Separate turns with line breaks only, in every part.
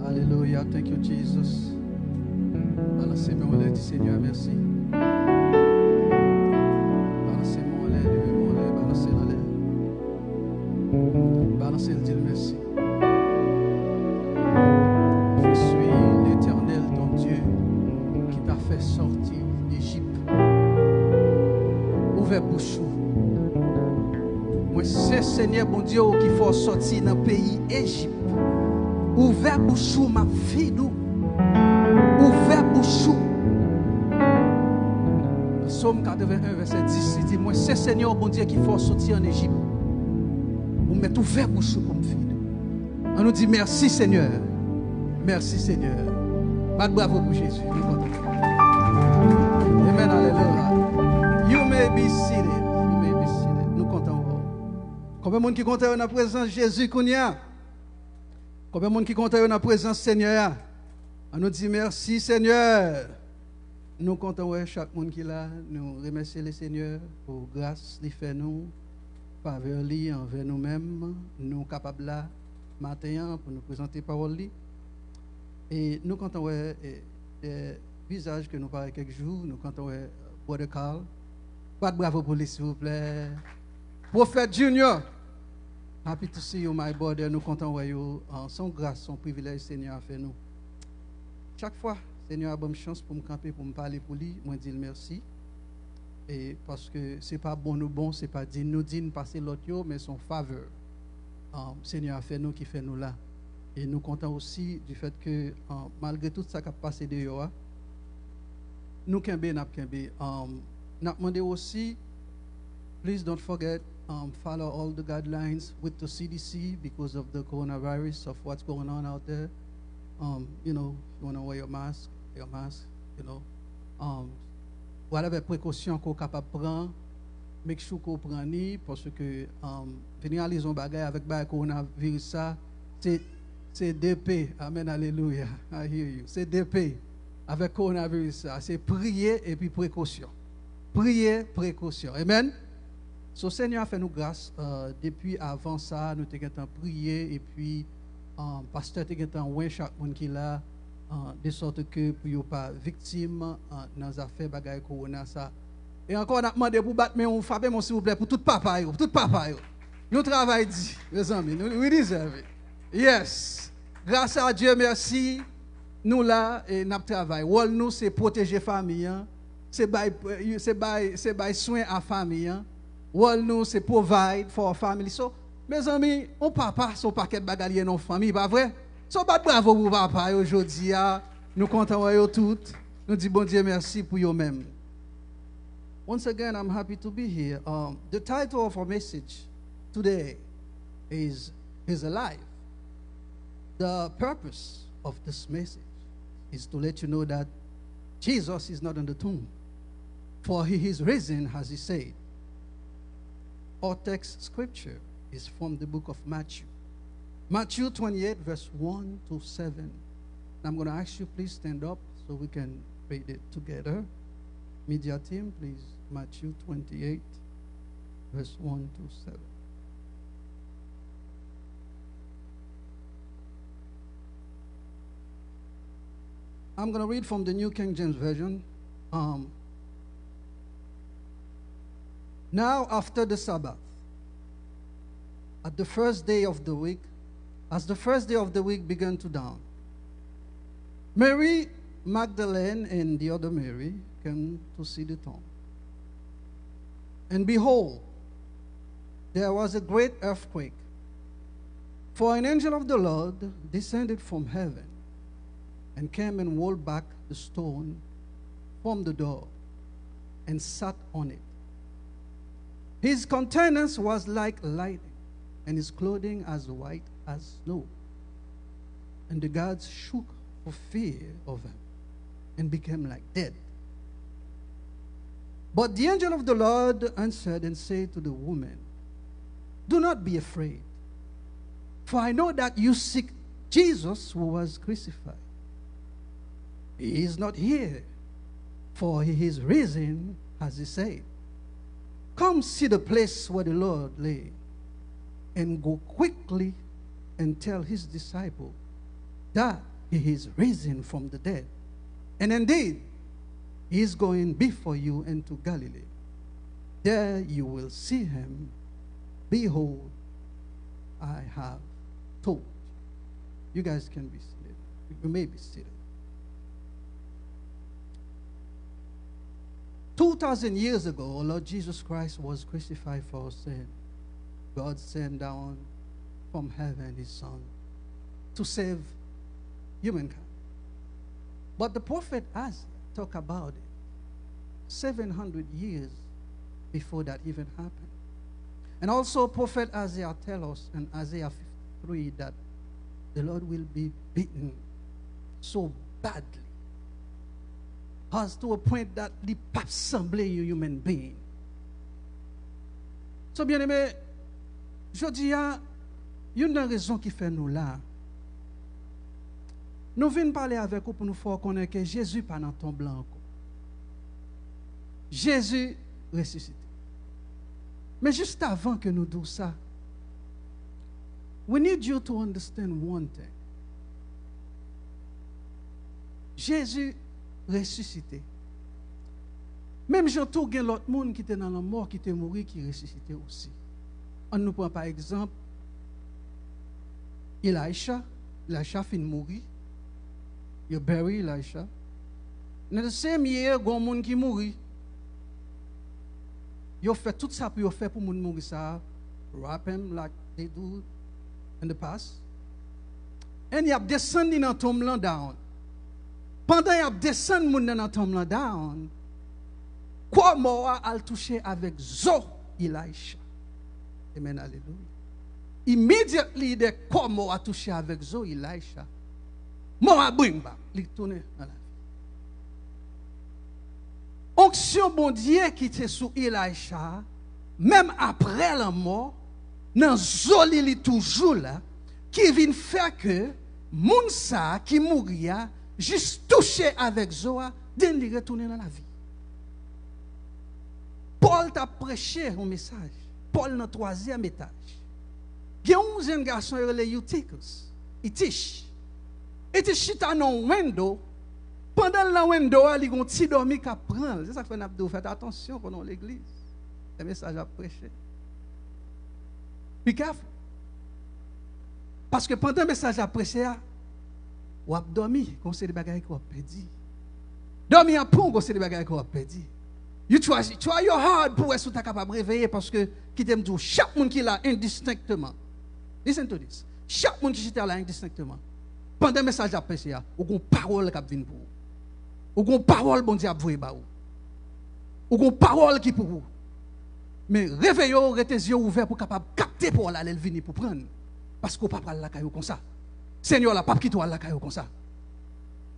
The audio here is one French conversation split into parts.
Alléluia. Thank you, Jesus. Balancez-moi en l'air, dit Seigneur, merci. Balancez-moi en l'air, levez-moi en l'air, balancez en l'air. Balancez le dit merci. Je suis l'Éternel, ton Dieu, qui t'a fait sortir d'Égypte. Ouvert bouche. Moi, c'est Seigneur, mon Dieu, qui faut sortir dans le pays Égypte. Ouvert bouche, ma fille, nous. Ouvert bouche. Psaume 81, verset 10, il dit, moi, c'est Seigneur, mon Dieu, qui faut sortir en Égypte. Vous mettez ouvert bouche pour me faire. On nous dit merci, Seigneur. Merci, Seigneur. Pas de bravo pour Jésus. Amen, alléluia. You may be seated. You may be seated. Nous comptons. Combien de monde qui compte dans la présence de Jésus qu'on y a? Combien de monde qui compte dans la présence du Seigneur? On nous dit merci, Seigneur. Nous comptons chaque monde qui est là. Nous remercions le Seigneur pour grâce qu'il fait nous, faveur lui envers nous-mêmes. Nous sommes capables là matin pour nous présenter la parole. Et nous comptons des visages que nous parlons quelques jours. Nous comptons Brother Carl. Pas de bravo pour lui, s'il vous plaît. Prophète Junior. Happy to see you, my brother. Nous comptons vous. Son grâce, son privilège, Seigneur a fait nous. Chaque fois, Seigneur a bonne chance pour me camper, pour me parler pour lui. Moi, je dis merci. Et parce que ce n'est pas bon ou bon, ce n'est pas dire nous passer l'autre, mais son faveur. Seigneur a fait nous qui fait nous là. Et nous comptons aussi du fait que malgré tout ça qui a passé dehors, nous n'a demandé aussi, please don't forget, follow all the guidelines with the CDC because of the coronavirus, of what's going on out there. You know, you want to wear your mask, you know. Whatever précaution qu'on est capable de prendre, make sure qu'on prend parce que venir à l'ison bagaille avec le coronavirus, ça, c'est DP. Amen, alléluia. I hear you. C'est DP avec le coronavirus, ça. C'est prier et puis précaution. Prier, précaution. Amen. So, Seigneur a fait nous grâce. Depuis avant ça, nous avons prié et puis pasteur a chaque monde qui est là, de sorte que pour ne pas victime dans les affaires bagaille corona ça. Et encore on a demandé pour battre mais on frappe s'il vous plaît pour tout papa yo, Nous travaillons dit, mes amis, we deserve it. Yes. Grâce à Dieu, merci. Nous là et nous travaillons. Rôle nous c'est protéger famille, c'est bail soin à famille. Rôle nous c'est provide for family. So mes amis, on papa son paquet de bagaille dans famille, pas vrai? So pas bravo pour papa aujourd'hui, nous comptons toutes. Nous disons bon Dieu merci pour vous-même. Once again, I'm happy to be here. The title of our message today is Alive. The purpose of this message is to let you know that Jesus is not in the tomb, for he is risen, as he said. Our text scripture is from the book of Matthew. Matthew 28, verse 1 to 7. I'm going to ask you, please stand up so we can read it together. Media team, please. Matthew 28, verse 1 to 7. I'm going to read from the New King James Version. Now after the Sabbath, at the first day of the week, as the first day of the week began to dawn, Mary Magdalene and the other Mary came to see the tomb. And behold, there was a great earthquake, for an angel of the Lord descended from heaven and came and rolled back the stone from the door and sat on it. His countenance was like lightning, and his clothing as white as snow. And the guards shook for fear of him and became like dead. But the angel of the Lord answered and said to the woman, do not be afraid, for I know that you seek Jesus who was crucified. He is not here, for he is risen, as he said. Come see the place where the Lord lay, and go quickly and tell his disciple that he is risen from the dead. And indeed, he is going before you into Galilee. There you will see him. Behold, I have told you. You guys can be seated. You may be seated. 2,000 years ago, Lord Jesus Christ was crucified for our sin. God sent down from heaven his Son to save humankind. But the prophet Isaiah talked about it 700 years before that even happened. And also prophet Isaiah tells us in Isaiah 53 that the Lord will be beaten so badly as to a point that the pape semblait un human being. So bien aimé, je dis, il y a une raison qui fait nous là. Nous venons parler avec vous pour nous faire connaître que Jésus n'est pas dans ton blanc encore. Jésus ressuscité. Mais juste avant que nous disions ça, we need you to understand one thing. Jésus ressuscité. Même j'entends qu'il y a l'autre monde qui était dans la mort, qui était mort, qui ressuscité aussi. On nous prend par exemple Elisha fin mourir. You bury Elisha. In the same year, il y a un monde qui mourit. You fait tout ça pour faire pour moun mourir ça, wrap him like they do in the past. And you have descendu dans tombe là down. Pendant you have descendu moun dans tombe là down, quoi mort a touché avec zo Elisha. Amen, hallelujah. Immediately the quoi mort a touché avec zo Elisha. Mort a bring back, il tourne dans la vie. Onction bon Dieu qui était sous Elisha, même après la mort, dans zoli toujours là, qui vient faire que Mounsa qui mouria, juste touché avec Zoa, den li retourner dans la vie. Paul t'a prêché un message. Paul dans le 3e étage. Il y a un jeune garçon qui est Eutychus. Itish chita dans window. Pendant la window, il y a un petit dormi qui prend. C'est ça que nous faites attention pendant l'église. Le message à prêcher. Be careful. Parce que pendant le message à prêcher, ou a dormi, on sait des bagages qu'on a perdu. Dormir en pont, on sait des bagages qu'on a perdu. You try your hard pour être capable de réveiller parce que qui t'aime tout, chaque monde qui est là indistinctement. Listen to this. Chaque monde qui est là indistinctement. Pendant le message à prêcher, ou une parole qui vient pour vous. Ou une parole bon Dieu a voué ba ou une parole qui pour vous. Mais réveillez-vous, restez les yeux ouverts pour capable capter pour aller venir pour prendre. Parce qu'on ne peut pas la caillou comme ça. Seigneur, la pape qui toi la caillou comme ça.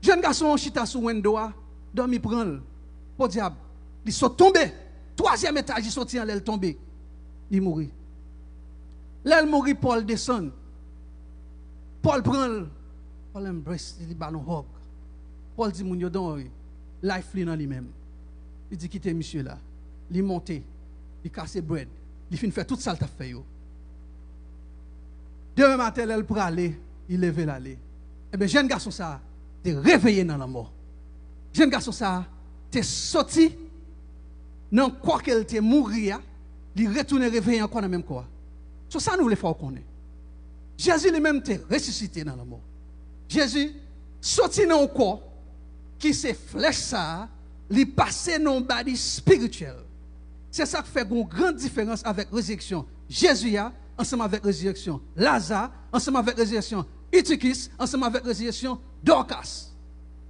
Jeune garçon chita sous window, dormi prendre. Pour diable, ils sont tombés. 3e étage, ils sont tirés, l'aile tombé. Il mourit. L'aile mourit, Paul descend. Paul prend, Paul embrace, il dit ballon hug. Paul dit moun yo don life li nan lui-même. Il dit quitter monsieur là. Il monte, il casse bread, il fin faire tout ça le t'a fait yo. Demain matin elle pour aller, il lever l'aller. Eh bien jeune garçon ça, t'es réveillé dans la mort. Jeune garçon ça, t'es sorti dans quoi qu'elle t'est mourir, il retourne réveillé encore dans même quoi. So ça nous voulons faire connaître. Jésus lui-même t'est ressuscité dans la mort. Jésus sorti dans le corps qui se flèche ça, li passé dans le body spirituel. C'est ça qui fait une grande différence avec résurrection. Jésus a ensemble avec résurrection. Lazare ensemble avec résurrection. Eutychus ensemble avec résurrection. Dorcas.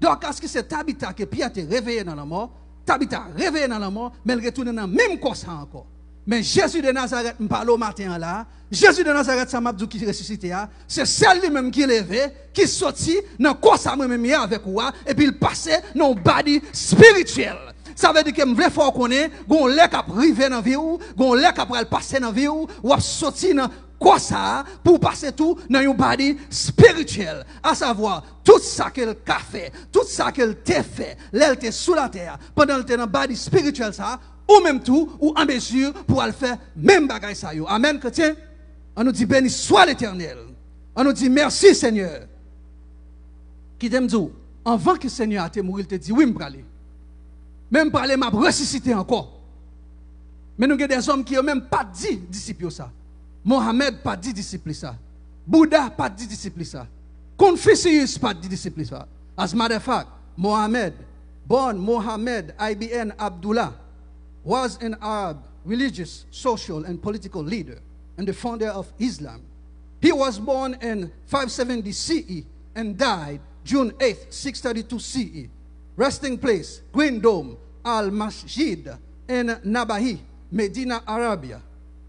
Dorcas qui c'est Tabitha que Pierre était réveillé dans la mort. Tabitha réveillé dans la mort, mais elle retourne dans le même corps encore. Mais Jésus de Nazareth, me parle au matin là. Jésus de Nazareth, ça m'a dit qui ressuscité, c'est celle lui-même qui est levé, qui sorti dans le corps ça même avec moi, et puis il passait dans le body spirituel. Ça veut dire que je veux faire connaître, qu'on l'a cap rivé dans la vie, qu'on l'a cap passer dans la vie, ou sorti dans quoi ça pour passer tout dans un body spirituel, à savoir tout ça qu'elle a fait, tout ça qu'elle t'a fait, l'elle était sous la terre pendant qu'elle était dans le body spirituel ça. Ou même tout, ou en mesure pour aller faire même bagaille ça yo. Amen, chrétien. On nous dit béni soit l'Éternel. On nous dit merci Seigneur. qui t'aime dire, avant que le Seigneur a été mort, il te dit, oui, je vais aller. Même parler, m'a ressuscité encore. Mais nous avons des hommes qui n'ont même pas dit disciples ça. Mohamed pas dit disciple ça. Bouddha pas dit disciple ça. Confucius pas dit disciple ça. As a matter of fact, Mohammed, born Mohammed ibn Abdullah, was an Arab religious, social, and political leader and the founder of Islam. He was born in 570 CE and died June 8, 632 CE. Resting place, Green Dome, Al-Masjid in Nabahi, Medina, Arabia.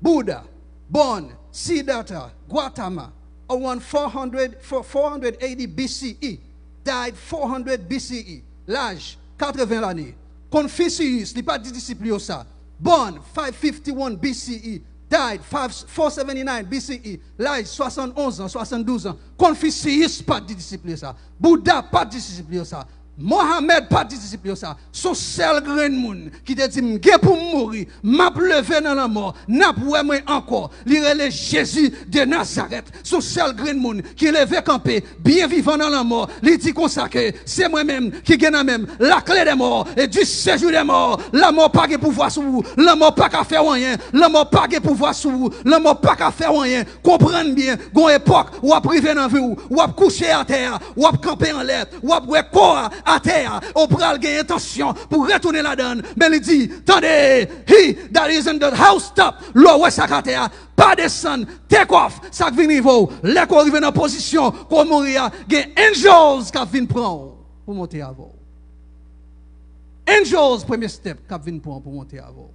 Buddha, born Siddhartha, Gautama, around 480 BCE, died 400 BCE, l'âge 80 l'année. Confucius, il n'est pas dit disciple ça, born 551 BCE, died 479 BCE, l'âge 71 ans, 72 ans. Confucius, pas dit disciple ça. Bouddha, pas dit disciple ça. Mohamed pas dit disciple ça. Son seul grand monde qui te dit m'gé pour mourir, m'a levé dans la mort, n'a pour moi encore. Lire Jésus de Nazareth. Son seul grand monde qui levé campé, bien vivant dans la mort. Il dit comme ça que c'est moi-même qui gagne même la clé des morts et du séjour des morts. La mort pas de pouvoir sur vous, la mort pas qu'à faire rien, la mort pas de pouvoir sur vous, la mort pas qu'à faire rien. Comprenez bien, gon époque où a privé dans vous, où a couché à terre, où a campé en l'air, où a corps à terre, au pral gagne intention pour retourner la donne. Mais il dit, attendez, he that is in the house top, l'eau ouais ça à terre, pas descendre, take off, ça vient niveau, là qu'on arrive en position, qu'on mourir, gagne angels qui viennent prendre pour monter à vous. Angels, premier step, qui viennent prendre pour monter à vous.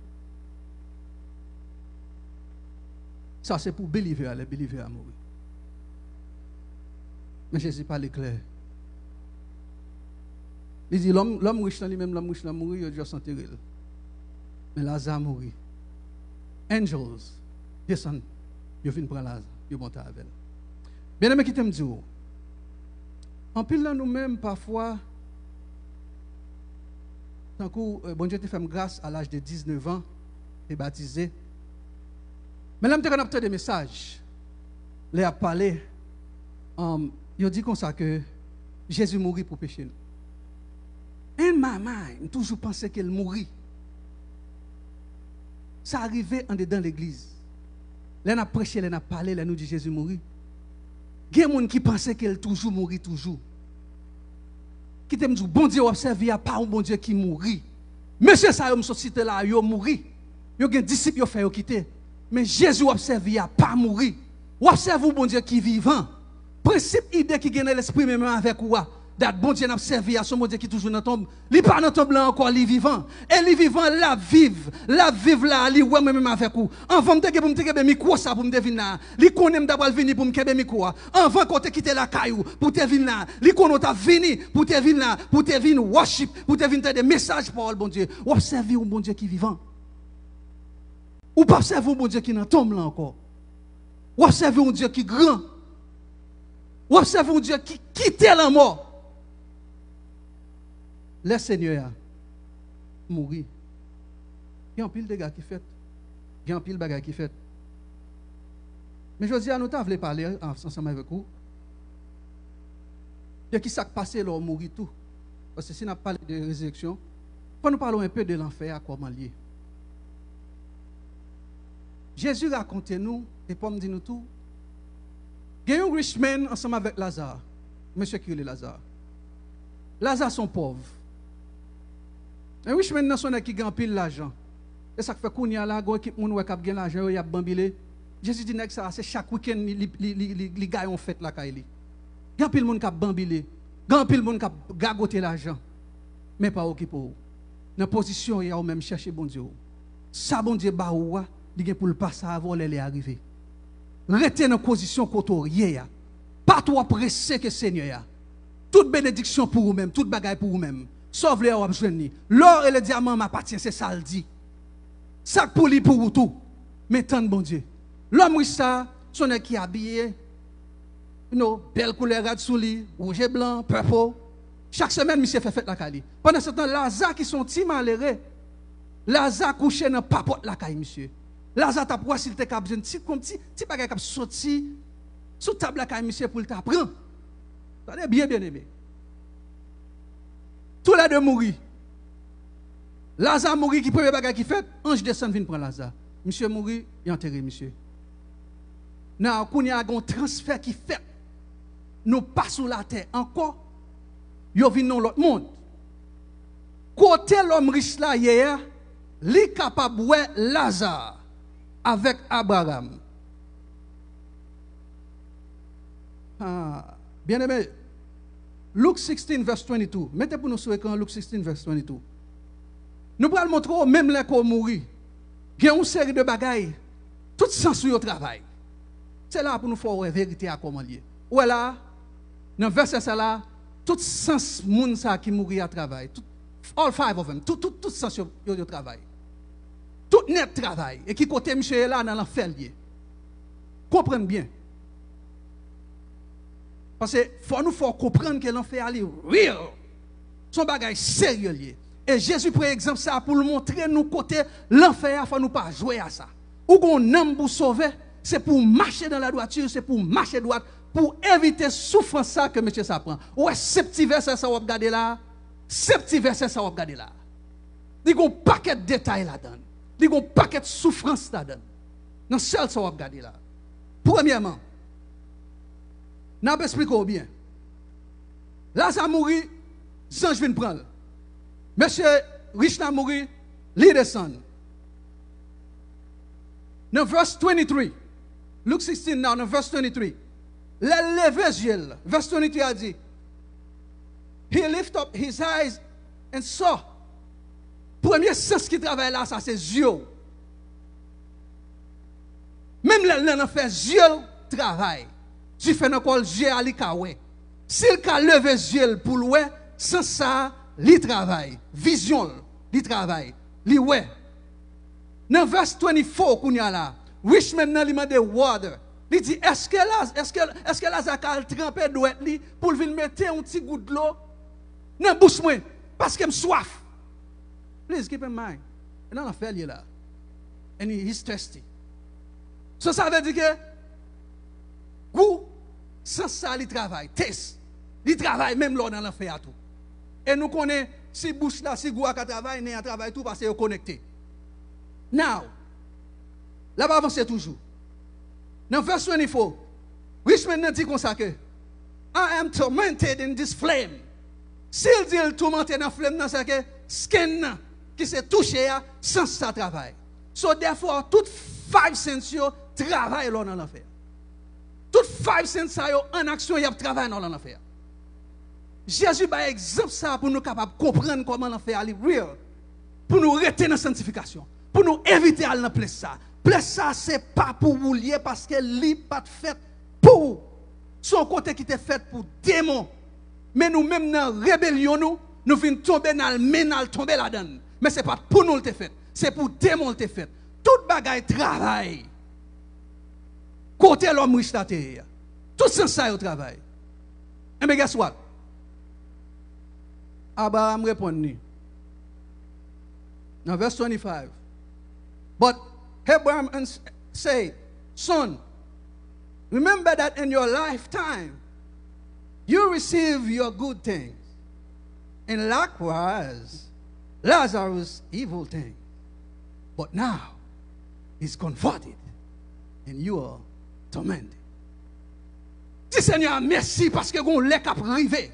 Ça c'est pour believer, les believer à mourir. Mais Jésus parle clair. Il dit, l'homme riche dans lui-même, l'homme riche dans mourir, il a déjà s'enterré. Mais Lazare mourit. Angels descendent, ils viennent prendre Lazare, ils montent avec elle. Bien aimé qui t'aime dire, en pile là nous-mêmes, parfois, tant que bon Dieu te fait grâce à l'âge de 19 ans, tu es baptisé. Mais là, je te donne des messages. Là, a parlé, il dit comme ça que Jésus mourit pour pécher nous. In my mind, toujours pensé qu'elle mourit. Ça arrivait en dedans l'église. Là, on a prêché, là, on a parlé, là, nous dit Jésus mourit. Il y a des gens qui pensaient qu'elle toujours mourit, toujours. Qui t'aiment dire, bon Dieu, observe, il n'y a pas un bon Dieu qui mourit. Monsieur, ça, il cité là, il mourit. Il y a des disciples qui ont fait quitter. Mais Jésus observe, il n'y a pas mourir. Observe, bon Dieu qui est vivant. Principe, idée qui gagne l'esprit, même avec quoi? Dat bon Dieu n'a servi à son bon Dieu qui toujours dans tombe. Il pas dans tombe là encore, il vivant. Et il vivant la vive là, il ouais même avec vous. Avant de pour me te micro ça pour me deviner là. Il connaît d'abord venir pour me kebe micro. Avant qu'on te quitter la caillou pour te venir là. Il connaît t'a venir pour te venir là, pour te venir worship, pour te venir des messages pour le bon Dieu. Ou observer un bon Dieu qui vivant. Ou pas observer un bon Dieu qui dans tombe là encore. Ou observer un Dieu qui grand. Ou observer un Dieu qui quitte la mort. Le Seigneur a mouru. Il y a un pile de gars qui fait. Il y a un pile de bagages qui fait. Mais je dis à nous, tu voulais parler ensemble avec vous. Il y a qui s'est passé là, mourir tout. Parce que si nous parlons de résurrection, quand nous parlons un peu de l'enfer, à comment lié. Jésus raconte nous, et pour me dire nous tout. Il y a un rich man ensemble avec Lazare. Monsieur qui est Lazare. Lazare sont pauvres. Et oui, je suis maintenant qui gagne pile l'argent. Et ça fait qu'on y a là, qu'on équipe moun qui gagne l'argent, il y a bambilé. Jésus dit que ça c'est chaque week-end les gars ont fait la caille. Gagne pile moun qui a bambilé. Gagne pile moun qui a gagoté l'argent. Mais pas occupé. Dans position il y a même chercher bon Dieu. Ça bon Dieu ba ou il gagne pour le passer avant les arriver. Restez dans position côté pas trop pressé que Seigneur. Toute bénédiction pour vous-même, toute bagaille pour vous-même. Sauf les hommes jeunes. L'or et le diamant m'appartiennent, c'est ça le dit. Ça pour lui pour vous tout. Mais tant de bon Dieu. L'homme riche ça, son qui est habillé, belle couleur sous lui, rouge et blanc, purple. Chaque semaine, monsieur fait fête la caille. Pendant ce temps, Lazare qui sont si malheureux, Lazare couché dans papote la caille, monsieur. Lazare t'a pour s'il te cap jeune petit bagage qui sorti sous table la caille, monsieur pour t'apprendre. Attendez bien aimé. Tous les deux mourir. Lazare mourir qui premier bagage qui fait, ange descend vient prendre Lazare. Monsieur mourir, il enterré monsieur. Non, qu'on y a un transfert qui fait. Nous pas sous la terre encore. Yo vinn dans l'autre monde. Côté l'homme riche là hier, li capable ouais Lazare avec Abraham. Bien aimé, Luke 16 verse 22. Mettez pour nous sur l'écran Luke 16 verse 22. Nous allons montrer même les qu'on mourir. Il y a une série de bagailles. Tout sens sur le travail. C'est là pour nous faire la vérité à comment lier. Ou là, dans le verset là, tout sens moun ça qui mourir à travail. All five of them. Tout sens au travail. Tout net travail. Et qui côté monsieur là dans l'enfer lié. Comprenez bien. Parce que faut nous faire comprendre que l'enfer est real. Son bagage sérieux lié. Et Jésus prend exemple ça pour nous montrer nous côté l'enfer, il faut nous pas jouer à ça. Ou qu'on aime pour sauver, c'est pour marcher dans la droiture, c'est pour marcher droite, pour éviter souffrance ça que monsieur ça prend. Ouais, ce petit verset ça va regarder là. Ce petit verset ça va regarder là. Il y a un paquet de détails là-dedans. Il y a un paquet de souffrance là-dedans. Non, seul ça va regarder là. Premièrement, n'a pas expliqué bien. Lazare mourit, ange vient prendre. Monsieur riche n'a mouru, il descend. Dans verse 23, Luke 16 now, dans verse 23, le levé yeux, verse 23 a dit, he lift up his eyes and saw. Premier sens qui travaille là, ça c'est yeux. Même là, on fait yeux travail. Tu fais encore yeux à l'ikawe. S'il a levé yeux pour le sans ça, li travail, vision, li travail, li ouais. Dans verse 24 qu'on y a là, rich man nan li mande water. Li dit est-ce que Lazare a trempé douette li pour venir mettre un petit goût de l'eau dans bouche moi parce que me soif. Please keep in mind. Et dans l'affaire li là. And he's thirsty. So ça veut dire que goût sans ça li travail, taste. Li travail même là dans l'affaire tout. Et nous connaissons si bouche là, si goût à travail, n'est à travail tout parce que est connecté. Now, là-bas avancer toujours. Dans verse 24, Richmond dit comme ça que I am tormented in this flame. S'il dit le tourmenté dans la flame, c'est que skin qui s'est touché sans ça travail. So therefore, toutes 5 sens travaillent dans l'enfer. Toutes 5 sens en action, il y a travail dans l'enfer. Jésus a exemple ça pour nous capables de comprendre comment l'enfer est real. Pour nous retenir dans la sanctification. Pour nous éviter d'aller dans la place ça. Place ça, ce n'est pas pour vous lier parce que n'est pas fait pour son côté qui était fait pour démon. Mais nous-mêmes dans la rébellion, nous venons tomber dans le ménal, tomber là-dedans. Mais ce n'est pas pour nous le fait. C'est pour démon le fait. Tout bagaille travail. Côté l'homme riche la terre. Tout ça au travail. Et bien, guess what? Abraham répond. Now verse 25. But Abraham said, son, remember that in your lifetime you receive your good things, and likewise Lazarus evil things. But now he's converted, and you are tormented. Dis Seigneur, merci parce que vous l'êtes privé.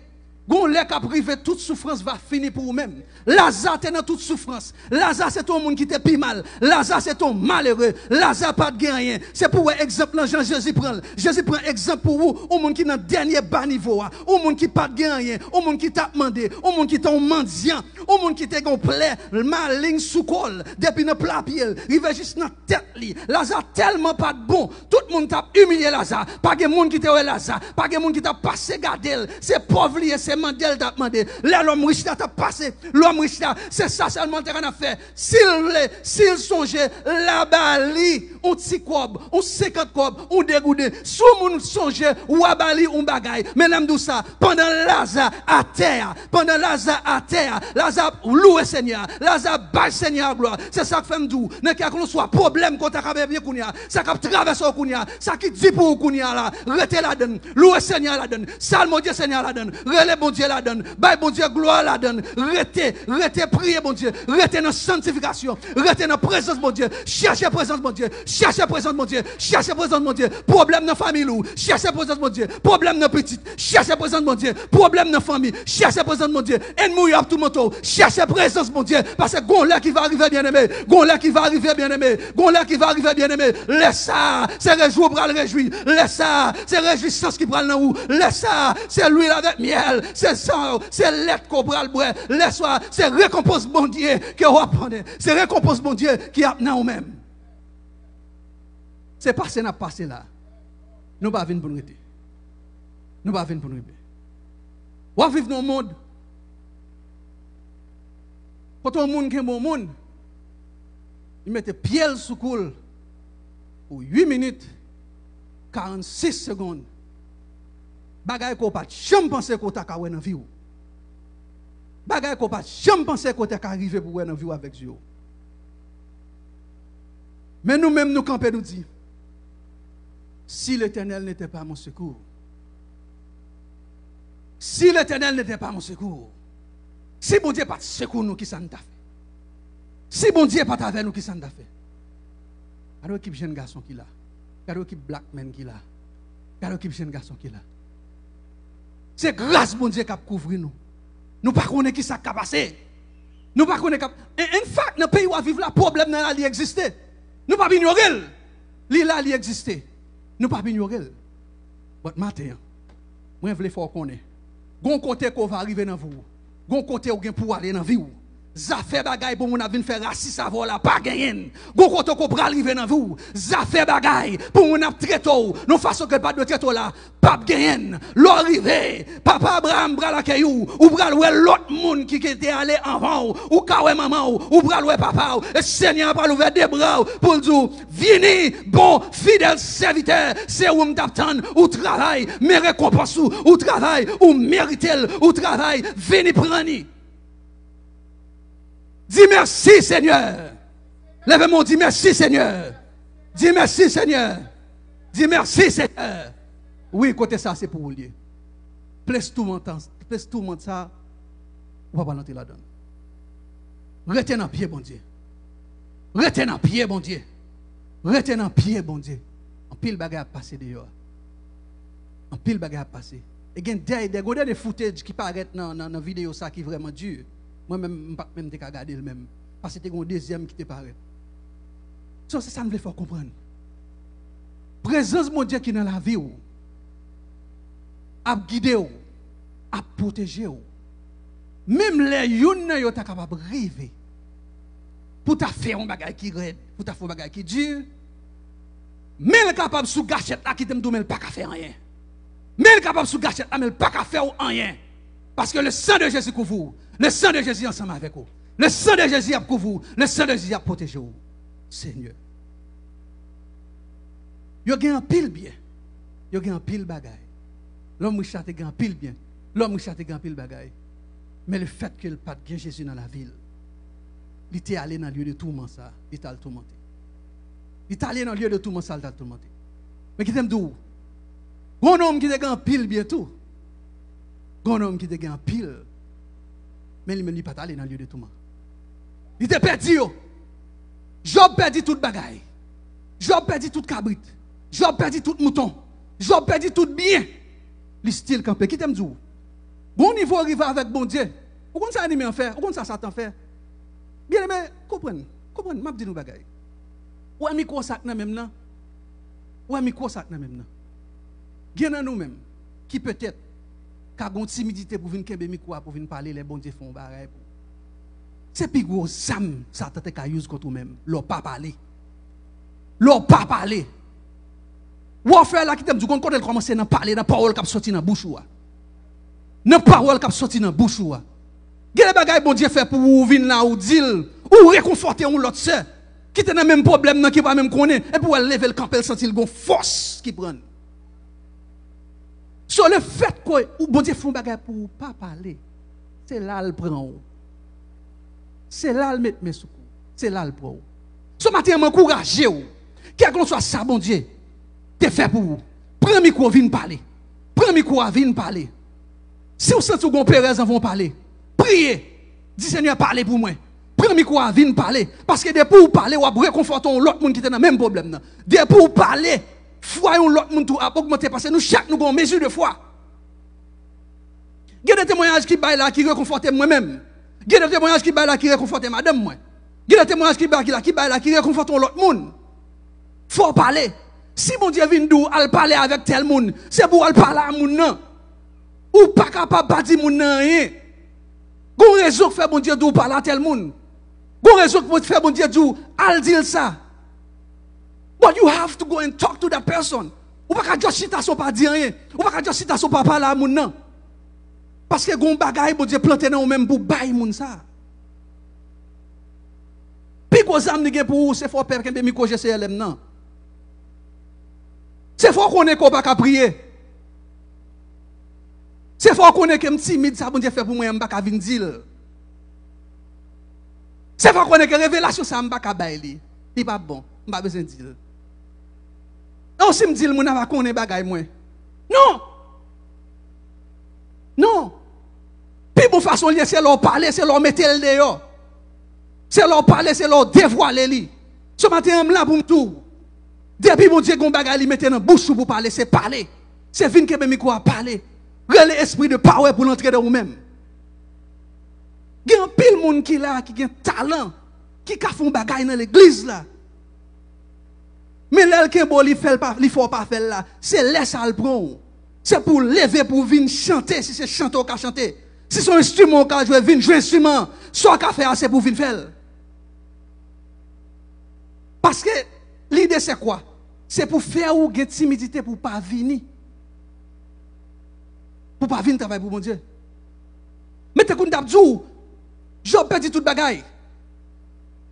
Gon lè ka privé, toute souffrance va finir pour vous-même. Lazare est dans toute souffrance. Lazare c'est ton monde qui te pi mal. Lazare c'est ton malheureux. Lazare pas de rien. C'est pour exemple Jean Jésus prend. Jésus prend exemple pour vous, au monde qui dans dernier bas niveau, au monde qui pas de rien, au monde qui t'a demandé, au monde qui t'a mendiant, au monde qui t'a gon plaie, maligne sous col, depuis dans plat pied, il va juste dans tête li. Lazare tellement pas de bon. Tout le monde t'a humilié Lazare. Pas de monde qui t'a Lazare, pas de monde qui t'a passé garder. C'est pauvre li, c'est mandel t'a demandé. L'homme riche t'a passé. L'homme riche c'est ça seulement t'as à faire. S'il songeait là-bas li, on petit cob, on 50 cob, on dégoudé. Sous moun songeait ou abali on bagaille. Mais l'aime tout ça pendant Lazare à terre, Lazare loué Seigneur, Lazare baille Seigneur gloire. C'est ça que fait m'dou. N'a qu'à qu'on soit problème quand t'as bien kounya, ça qui traverse kounya, ça qui dit pour kounya là, rete la donne. Loué Seigneur la donne. Salmo Dieu Seigneur la donne. Relève bon Dieu la donne. Bail bon Dieu gloire la donne. Restez prier bon Dieu. Restez dans sanctification. Restez dans présence bon Dieu. Cherchez présence bon Dieu. Cherchez présence bon Dieu. Cherchez présence bon Dieu. Problème dans famille ou. Cherchez présence bon Dieu. Problème dans petite. Cherchez présence bon Dieu. Problème dans famille. Cherchez présence bon Dieu. Ennemi a tout le monde. Cherchez présence bon Dieu parce que gon là qui va arriver bien-aimé. Gon là qui va arriver bien-aimé. Gon là qui va arriver bien-aimé. Laisse ça, c'est réjouir pour le réjouir. Laisse ça, c'est réjouissance qui prend dans vous. Laisse ça, c'est l'huile avec miel. C'est sang, c'est lait qu'on prend le bois. Laisse ça, c'est récompense bon Dieu qui va prendre. C'est récompense bon Dieu qui a dans vous-même. C'est passé n'a passé là. Nous pas venir pour nous aider. Nous pas venir pour nous aider. On vivre dans le monde. Quand un monde qui est bon monde, il met pied sous coule pour 8 minutes 46 secondes. Bagay ko pas jamais penser qu'on t'a dans la vie. Bagay ko pas jamais penser qu'on t'a arrivé pour dans la vie avec Dieu. Mais nous-mêmes nous camper nous dit si l'Éternel n'était pas mon secours. Si l'Éternel n'était pas mon secours. Si bon Dieu pas secours nous qui ça nous fait. Si bon Dieu pas avec nous qui ça nous fait. Regardez l'équipe jeune garçon qui là. Regardez l'équipe black man qui là. Regardez l'équipe jeune garçon qui là. C'est grâce bon Dieu qui a couvert nous. Nous pas connaître qui ça a passé. Nous pas connaître en fait dans le pays où on vivre là problème là il existait. Nous pas ignorer. Li là il existait. Nous pas ignorer. Mais matin moi je veux faire connaître. Gon côté qu'on va arriver dans vous. Gon côté ou gen pour aller dans vie ou. Zafé bagay pour moun avin faire raciste savoir la pas gagner. Gon côté qu'on pral arriver dans vous. Zafé bagay pour moun ap traito. Non façon que pas de traito là, pas gagner. L'arrivé, papa Abraham bral akayou ou bral ouais l'autre monde qui était allé avant ou kawé maman ou bral ouais papa et Seigneur bral ouvert des bras pour dire vini bon fidèle serviteur, c'est où m't'attend ou travail, mais récompense ou travail ou mérite ou travail, vini prendre. Dis merci Seigneur. Lève-moi, dis merci Seigneur. Dis merci Seigneur. Dis merci Seigneur. Oui, côté ça, c'est pour vous lier. Place tout le monde ça, on va pas l'entrer là-dedans. Retenez en pied, bon Dieu. Retenez en pied, bon Dieu. Retenez en pied, bon Dieu. En pile bagarre à passer dehors. En pile bagarre à passer. Et il y a des footage qui paraissent dans la vidéo ça qui est vraiment dur. Moi-même, je ne peux pas regarder le même. Parce que c'était un deuxième qui te paraît. C'est ça que je veux comprendre. Présence de Dieu qui est dans la vie, a guidé, a protégé. Même les gens qui sont capables de rêver pour te faire un bagage qui raide, pour te faire un bagage qui dur. Mais capable de sous gâchette là qui t'aime tout, mais pas qu'à faire rien. Mais capable de sous gâchette là, mais pas qu'à faire rien. Parce que le sang de Jésus couvre vous. Le sang de Jésus ensemble avec vous. Le sang de Jésus a couvert vous. Le sang de Jésus a protégé vous. Seigneur. Yo gen un pile bien. Yo gen un pile bagaille. L'homme qui chante gen un pile bien. L'homme qui chante gen un pile bagaille. Mais le fait que le pas de Jésus dans la ville, il était allé dans le lieu de tourment ça, il t'a tourmenté. Il est allé dans le lieu de tourment ça, il t'a tourmenté. Mais qui t'aime d'où? Bon homme qui te gen un pile bien tout. Bon homme qui te gen un pile. Mais il ne pas allé dans le lieu de tourment. Il était perdu. Job perdu toute bagaille. Job perdu toute cabrit. Job perdu tout mouton. Job perdu tout bien. Le style campé. Qui t'aime dire? Bon niveau arrivé avec bon Dieu. Où qu'on ça animé en faire? Où qu'on ça Satan fait? Bien aimé, comprenez. Comprenez, m'a dit nous bagaille. Ou ami quoi ça nan même nan? Ou ami quoi ça nan même nan? Bien dans nous même qui peut-être qu'a gon timidité pour venir kembe micro pour venir parler les bon Dieu font bagaille. C'est plus gros sam ça tente ka use contre même. Leur pas parler. Leur pas parler. Ou faire là qui t'aime du quand elle commence à parler dans parole qui sorti dans bouche ou. Dans parole qui sorti dans bouche ou. Quel bagay bon Dieu fait pour vous venir là ou dire ou réconforter ou l'autre sœur qui te dans même problème qui pas même connaît et pour lever le camp elle sentir gon force qui prend. Sur le fait que bon Dieu fait un bagay pour pas parler, c'est là le prend. C'est là le mettre mes secours. C'est là le prend. Ce matin m'encourager ou quel que soit ça bon Dieu te fait pour vous. Prends micro viens parler. Prends micro viens parler. Si vous sentez que vous Pérez vont parler, priez. Dis Seigneur, parlez pour moi. Prends le micro, viens parler. Parce que depuis vous parler, vous réconfortez l'autre monde qui est dans le même problème. Depuis vous parler, foi l'autre monde à augmenter. Parce que nous, chaque nous avons une mesure de foi. Il y a des témoignages qui baillent là, qui réconfortent moi-même. Il y a des témoignages qui baillent là, qui réconfortent madame moi. Il y a des témoignages qui baillent là, qui réconfortent l'autre monde. Il faut parler. Si mon Dieu vient d'où, elle parler avec tel monde, c'est pour elle parler à mon nom. Ou pas capable de dire mon nom rien. Gon raison que fait mon Dieu d'où parler à tel monde. Gon raison que fait mon Dieu d'où elle dit ça. But you have to go and talk to that person. Ou pas qu'à juste citation pas dire rien. Ou pas qu'à juste citation pas parler à mon nom. Parce que gon bagay bon Dieu planté dans ou même pour bailler moun ça. Puis gros âme ni gen pour c'est fort père kembe micro GCLM non. C'est fort qu'on est qu'on pas prier. C'est fort qu'on est que timide ça bon Dieu fait pour moi m'pa ka vinn dire. C'est fort qu'on est que révélation ça m'pa ka bay li. Il pas bon, m'pa besoin dire. Non si me dit moun va connait bagay moi. Non. Non. Puis bon façon lié c'est leur parler, c'est leur mettre le dehors. C'est leur parler, c'est leur dévoiler li. Ce matin là pour me tout. Depuis mon Dieu gon bagay li mette dans bouche pour parler, c'est parler. C'est vinn que micro à parler. Rele esprit de power pour l'entrer dans vous-même. Il y a un pile monde qui là qui a un talent, qui a fait un bagay dans l'église là. Mais l'el qui bon li faut pas faire là, c'est laisse al prend. C'est pour lever pour venir chanter si c'est chanter ou ka chanter. Si son instrument ka jouer venir jouer instrument, soit ka faire c'est pour venir faire. Parce que l'idée c'est quoi? C'est pour faire ou gen timidité pour pas venir. Pour pas venir travailler pour mon Dieu. Mais t'es qu'on d'abdou, Job perdu toute bagaille.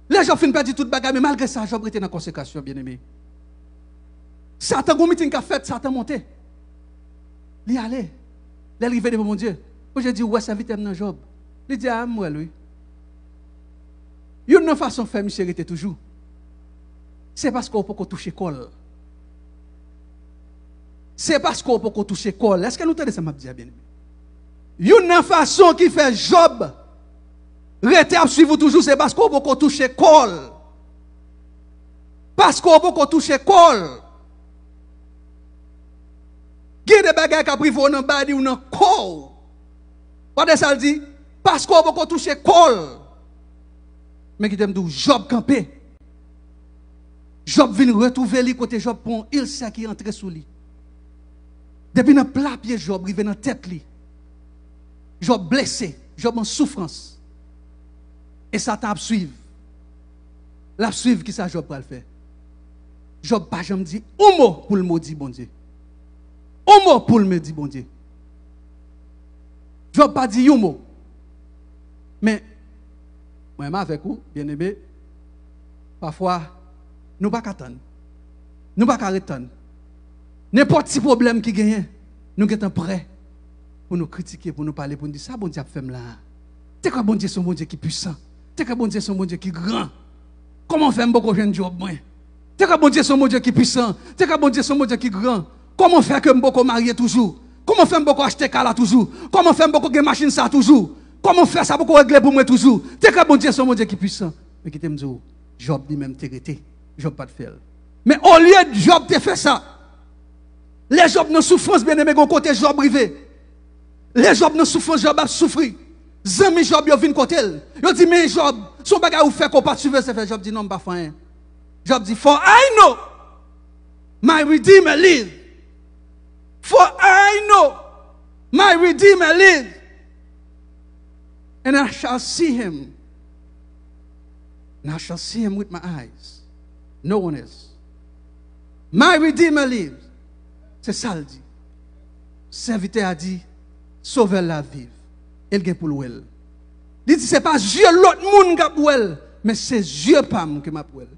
Les gens fin perdu toute bagaille, mais malgré ça, Job était dans la consécration, bien aimé. Satan, un meeting qu'a fait, Satan monté. Il allait. Il est arrivé devant mon Dieu. Moi, j'ai dit, ouais, ça vite dans Job. Il dit, ah, moi, lui. Il y a une façon de faire, monsieur, était toujours. C'est parce qu'on peut toucher col. C'est parce qu'on peut toucher col. Est-ce que nous entendons ça, m'a dit, bien aimé? Il y a une façon qui fait Job. Rester à suivre toujours, c'est parce qu'on peut toucher col. Parce qu'on peut toucher col. Il y a des bagages qui privent dans le badi ou dans le corps. Pas de ça le dit? Parce qu'on peut toucher col. Mais qui t'aime dire, Job campé. Job vient retrouver lui côté Job pour il sait qui entre sous lui. Depuis dans plat pied Job, il vient dans tête lui. Job blessé, Job en souffrance. Et Satan a suivre. La suivre qui ça Job va le faire. Job pas jamais dit un mot pour le maudire bon Dieu. Un mot pour le maudire bon Dieu. Job pas dit un mot. Mais moi avec vous, bien aimé, parfois nous pas attendre. Nous pas attendre. N'importe quel problème qui gagne, nous sommes prêts pour nous critiquer, pour nous parler, pour nous dire ça, bon Dieu a fait là. C'est quoi bon Dieu, son bon Dieu qui est puissant. C'est quoi bon Dieu, son bon Dieu qui est grand. Comment faire beaucoup de job moi? C'est quoi bon Dieu, son bon Dieu qui est puissant. C'est quoi bon Dieu, son bon Dieu qui est grand. Comment faire que beaucoup marier toujours? Comment faire beaucoup acheter là toujours? Comment faire beaucoup de machines ça toujours? Comment faire ça beaucoup régler pour moi toujours? C'est quoi bon Dieu, son bon Dieu qui est puissant. Mais qui t'aime dire, Job lui-même t'arrêté. Job pas de faire. Mais au lieu de Job te fait ça. Les Job dans souffrance, bien aimé, côté Job privé. Les Job dans souffrance, Job a souffert. Zami Job, yo vin côté. Yo dit, mais Job, son bagage ou fait qu'on pas suivre, c'est fait. Job dit, non, pas faire. Job dit, for I know my Redeemer live. For I know my Redeemer live. And I shall see him. And I shall see him with my eyes. No one else. My Redeemer lives. C'est ça le dit. Serviteur a dit, sauver la vie. Elle gagne pour l'ouel. Il dit, c'est pas Dieu l'autre monde qui a pour elle, mais c'est Dieu Pam qui m'a pour elle.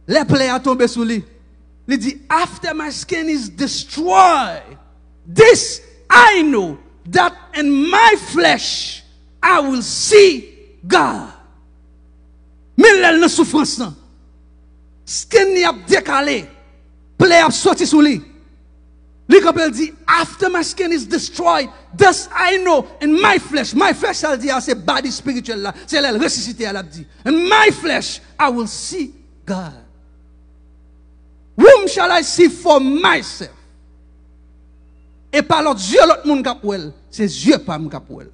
Les plaies a tombé sur lui. Il dit, after my skin is destroyed, this I know, that in my flesh I will see God. Mais elle n'a souffrance. Skin n'y a décalé. Plaies a sorti sur lui. L'Écriture dit, after my skin is destroyed, thus I know in my flesh, ça dit, c'est body spiritual là, c'est la ressuscité, elle a dit. In my flesh, I will see God. Whom shall I see for myself? Et pas l'autre Dieu, l'autre monde capouel, c'est Dieu pas mon capouel.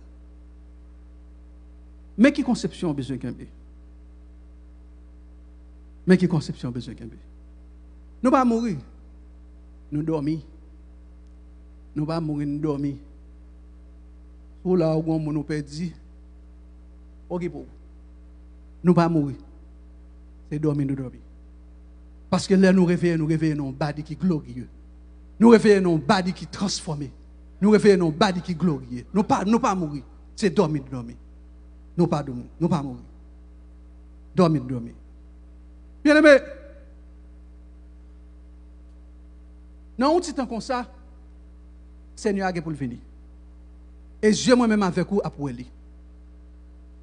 Mais qui conception a besoin qu'un bé? Mais qui conception a besoin qu'un bé? Nous pas mourir, nous dormir. Nous pas mourir, nous dormir. Ou là où on nous perdit, ok pour nous pas mourir, c'est dormir, nous dormir. Parce que là nous réveillons un body qui est glorieux. Nous réveillons un body qui est transformé. Nous réveillons un body qui est glorieux. Nous pas mourir, c'est dormir, dormir. Nous pas dormir, nous pas mourir. Dormir, dormir. Bien aimé, dans un petit temps comme ça, Seigneur a pour le venir. Et je moi-même avec vous pour lui.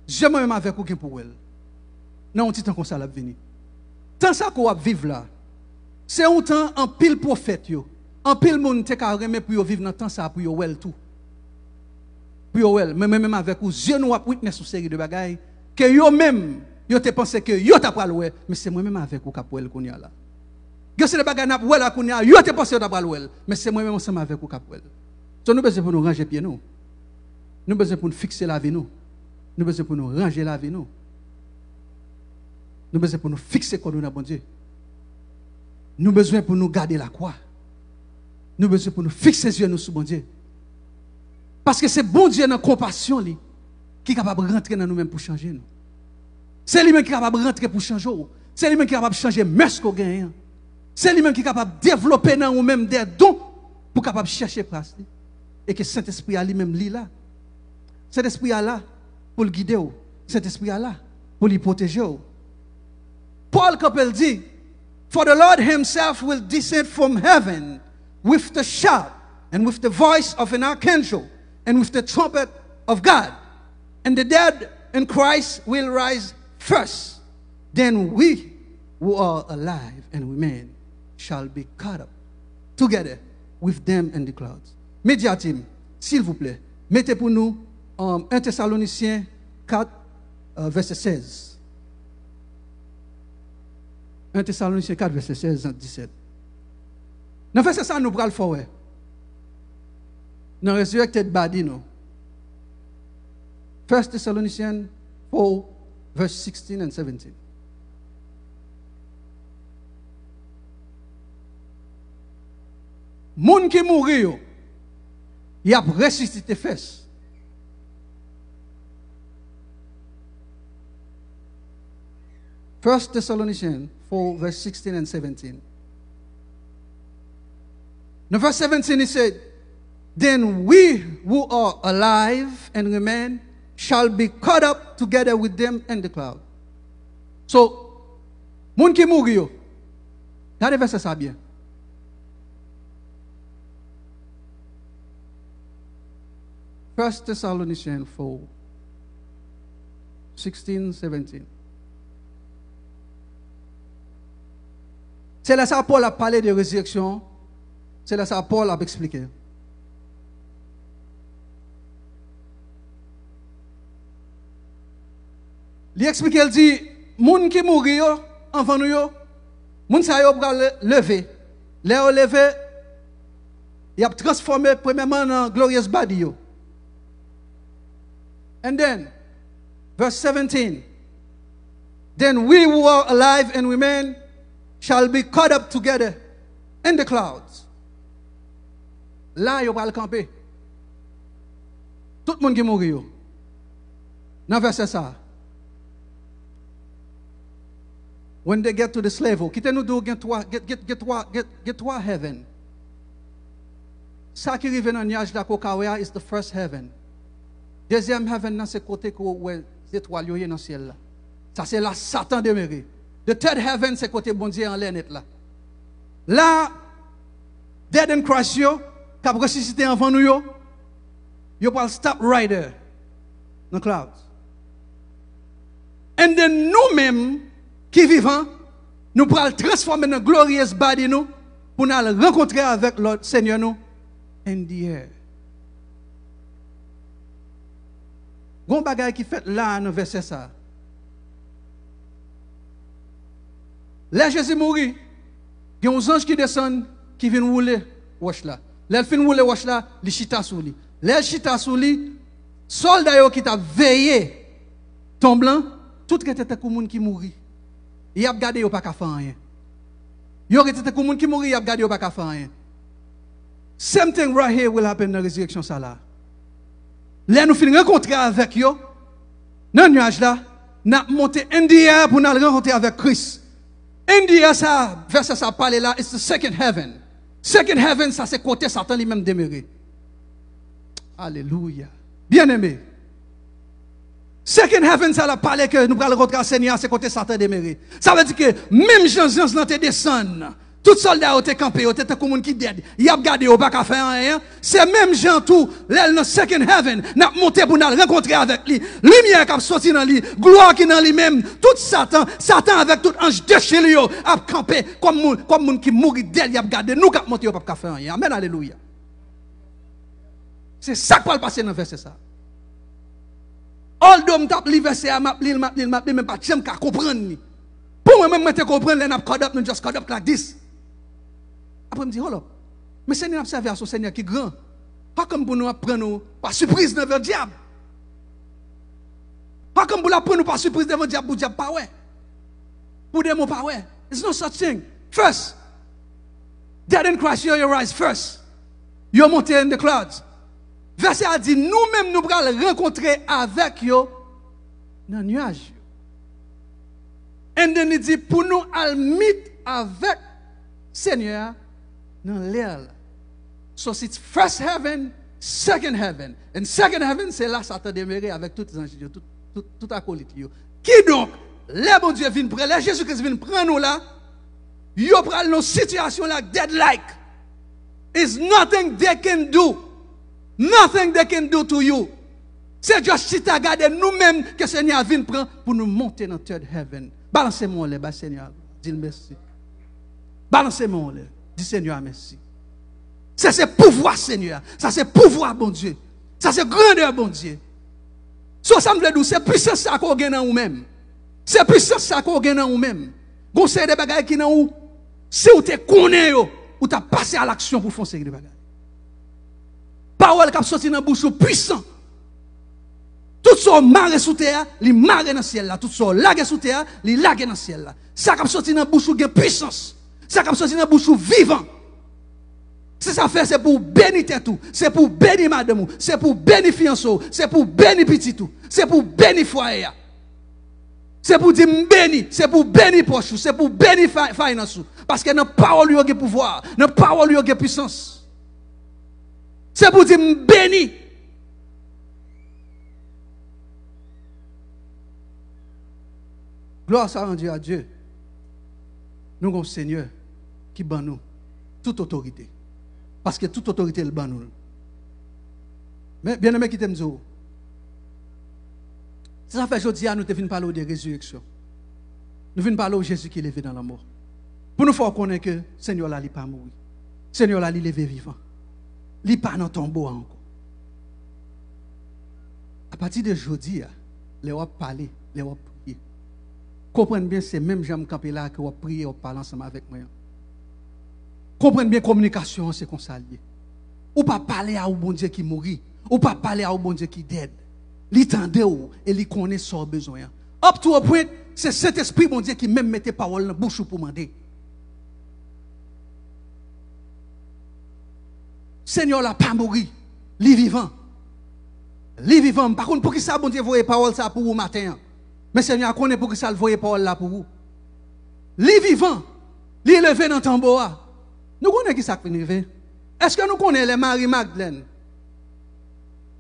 Je moi-même avec vous pour elle. Non, un petit temps comme ça, la venir. Tant ça qu'on va vivre là, c'est un temps en pile prophète, en pile monde qui a remis pour vivre dans temps ça, pour yo well tout. Pour yo well, même avec vous, je nous a witness une série de bagailles, que yo même, yo te pensé que yo t'a pas loué, mais c'est moi-même avec vous qui pour elle qu'on y a là. Yo c'est le bagaille n'a pas là qu'on y a, yo te pensé t'a pas loué, mais c'est moi-même ensemble avec vous qui pour elle. So, nous besoin pour nous ranger pieds nous. Nous besoin pour nous fixer la vie nous. Nous besoin pour nous ranger la vie nous. Nous besoin pour nous fixer quoi nous dans bon Dieu. Nous besoin pour nous garder la croix. Nous besoin pour nous fixer les yeux nous sur bon Dieu. Parce que c'est bon Dieu dans compassion qui est capable de rentrer dans nous-mêmes pour changer nous. C'est lui-même qui est capable de rentrer pour changer. C'est lui-même qui est capable de changer mesque qu'on gagne. C'est lui-même qui est capable de développer dans nous-mêmes des dons pour capable de chercher place. Et que Saint-Esprit a lui-même là. Cet esprit est là pour le guider. Cet esprit est là pour le protéger. Paul Capel dit, for the Lord himself will descend from heaven with the shout and with the voice of an archangel and with the trumpet of God. And the dead in Christ will rise first. Then we who are alive and remain shall be caught up together with them in the clouds. Médiatim, s'il vous plaît, mettez pour nous 1 Thessaloniciens 4, verset 16. 1 Thessaloniciens 4, verset 16 à 17. Dans verset ça, nous prenons le forêt. Dans Resurrected Body, nous. 1 Thessalonians 4, verse 16 and 17. Moun qui mourit, il a ressuscité fesses. First Thessalonians 4, verse 16 and 17. In verse 17 he said, then we who are alive and remain shall be caught up together with them in the cloud. So, moun qui mourit, regardez verset ça bien. First Thessalonians 4, 16, 17. C'est là ça Paul a parlé de résurrection. C'est là ça Paul a expliqué. Il explique, il dit, moun qui mourit avant nous, moun sa yo pral lever. Les lever, il a transformé premièrement en glorious body yo. And then, verse 17, then we who are alive and remain shall be caught up together in the clouds. Là, yo va le camper. Tout le monde qui mourit yo. Dans verset ça. When they get to the slave, quittez nous get to heaven. Ça qui arrive dans le nuage d'Akokawea is the first heaven. Deuxième heaven, c'est côté que les étoiles dans le ciel là. Ça c'est là Satan demeure. The third heaven, c'est côté bon Dieu en l'air net là. Là, dead in Christ yo, qui a ressuscité avant nous yo parle stop rider dans the clouds. And then nous-mêmes qui vivons, nous pourrons transformer notre glorious body nous pour nous rencontrer avec le Seigneur nous in the air. Gon bagay qui fait là dans verset ça. Là Jésus mourit, il y a un ange qui descend qui vient rouler roche là. Là fin rouler roche là, il chita sous lui. Là chita sous lui, soldat qui t'a veillé tombant, tout était comme monde qui mourit. Il a regardé il pas qu'à faire rien. Il était comme monde qui mourit, il a regardé il pas qu'à faire rien. Same thing right here will happen dans la résurrection ça là. Là nous finissons rencontrer avec eux. Dans le nuage là, nous monté in the air pour nous rencontrer avec Christ. In the air ça, verset ça parle là, it's the second heaven. Second heaven ça c'est côté Satan lui-même demeuré. Alléluia. Bien aimé. Second heaven ça la parle que nous allons rencontrer le Seigneur, c'est côté Satan demeuré. Ça veut dire que même Jean nan te descend. Tout soldat ont campé, ont été comme qui dead. Il a regardé au pas qu'à faire rien. C'est même gens tout, là dans second heaven, n'a monté pour nous rencontrer avec lui. Lumière qui a sorti dans lui, gloire qui dans lui même. Tout Satan avec tout ange de chez lui a campé comme monde qui mourit dead, il a regardé nous qui monté au pas qu'à faire rien. Amen, alléluia. C'est ça qui va passer dans le verset ça. Although m'tap li verset m'a même pas j'aime qu'à comprendre. Pour moi même te comprendre, là n'a caught up, nous just caught up like this. Après, je me dis, hold up. Mais Seigneur a servi à son Seigneur qui est grand. Pas comme pour nous apprendre par surprise devant le diable. Pas comme pour l'apprendre par surprise devant le diable, pour le diable pas ouais. Pour des mots pas ouais. There's no such thing. First, dead in Christ, you rise first. You monté in the clouds. Verset a dit, nous-mêmes nous allons rencontrer avec eux dans le nuage. Et then il dit, pour nous aller meet avec Seigneur dans l'air. So it's first heaven, second heaven. And second heaven, c'est là Satan demeure avec tous les anges, tout acolyte. Qui donc, les bon Dieu viennent prendre, les Jésus-Christ viennent prendre nous là, ils prennent nos situations là, dead-like. It's nothing they can do. Nothing they can do to you. C'est juste si tu as gardé nous-mêmes que Seigneur vient prendre pour nous monter dans third heaven. Balancez-moi les bas, Seigneur. Dis merci. Balancez-moi les. Dis Seigneur merci. Ça c'est pouvoir Seigneur. Ça c'est pouvoir bon Dieu. Ça c'est grandeur bon Dieu. So ça me veut dire c'est puissance ça qu'on gagne dans nous-mêmes. C'est puissance ça qu'on gagne dans nous-mêmes. Conseil des bagages qui dans nous. Si vous te connaissez ou tu as passé à l'action pour faire ces bagages. Parole qui a sorti dans la bouche puissant. Tout ce marre sous terre, il marre dans le ciel là. Tout ce lague sous terre, il lague dans le ciel là. Ça qui a sorti dans la bouche qui a puissance. Ça qui a sorti dans la bouche vivant. Si ça fait, c'est pour bénir tout. C'est pour bénir madame. C'est pour bénir fiançon. C'est pour bénir petit tout. C'est pour bénir foyer. C'est pour dire béni. C'est pour bénir poche. C'est pour bénir finance. Parce que dans la parole, il y a pouvoir. Dans la parole, il y a puissance. C'est pour dire béni. Gloire soit rendue à Dieu. Nous avons un Seigneur qui bat nous toute autorité. Parce que toute autorité, elle bat nous. Mais bien aimé qui t'aime, ça fait aujourd'hui, nous devons parler de résurrection. Nous venons parler de Jésus qui est levé dans la mort. Pour nous faire connaître que le Seigneur là, il n'est pas mort. Le Seigneur là, il est levé vivant. Il n'est pas dans le tombeau encore. À partir de aujourd'hui, les gens parler, les gens prier. Comprenez bien, c'est même gens qui là que vous priez, vous parlez ensemble avec moi. Comprenez bien, communication, c'est comme ça. Ou pas parler à un bon Dieu qui mourit, ou pas parler à un bon Dieu qui est dead. Il tendait et il connaît son besoin. Up to a point, c'est cet esprit, bon Dieu, qui même mettait parole dans la bouche pour demander. Seigneur n'a pas mouru, il est vivant. Il est vivant. Par contre, pour qui ça, bon Dieu, voyez parole ça pour vous matin. Mais Seigneur connaît pour qui ça, voyez parole là pour vous. Il est vivant. Il est levé dans le tombeau. Nous connaissons qui ça qui est. Est-ce que nous connaissons les Marie-Magdalene?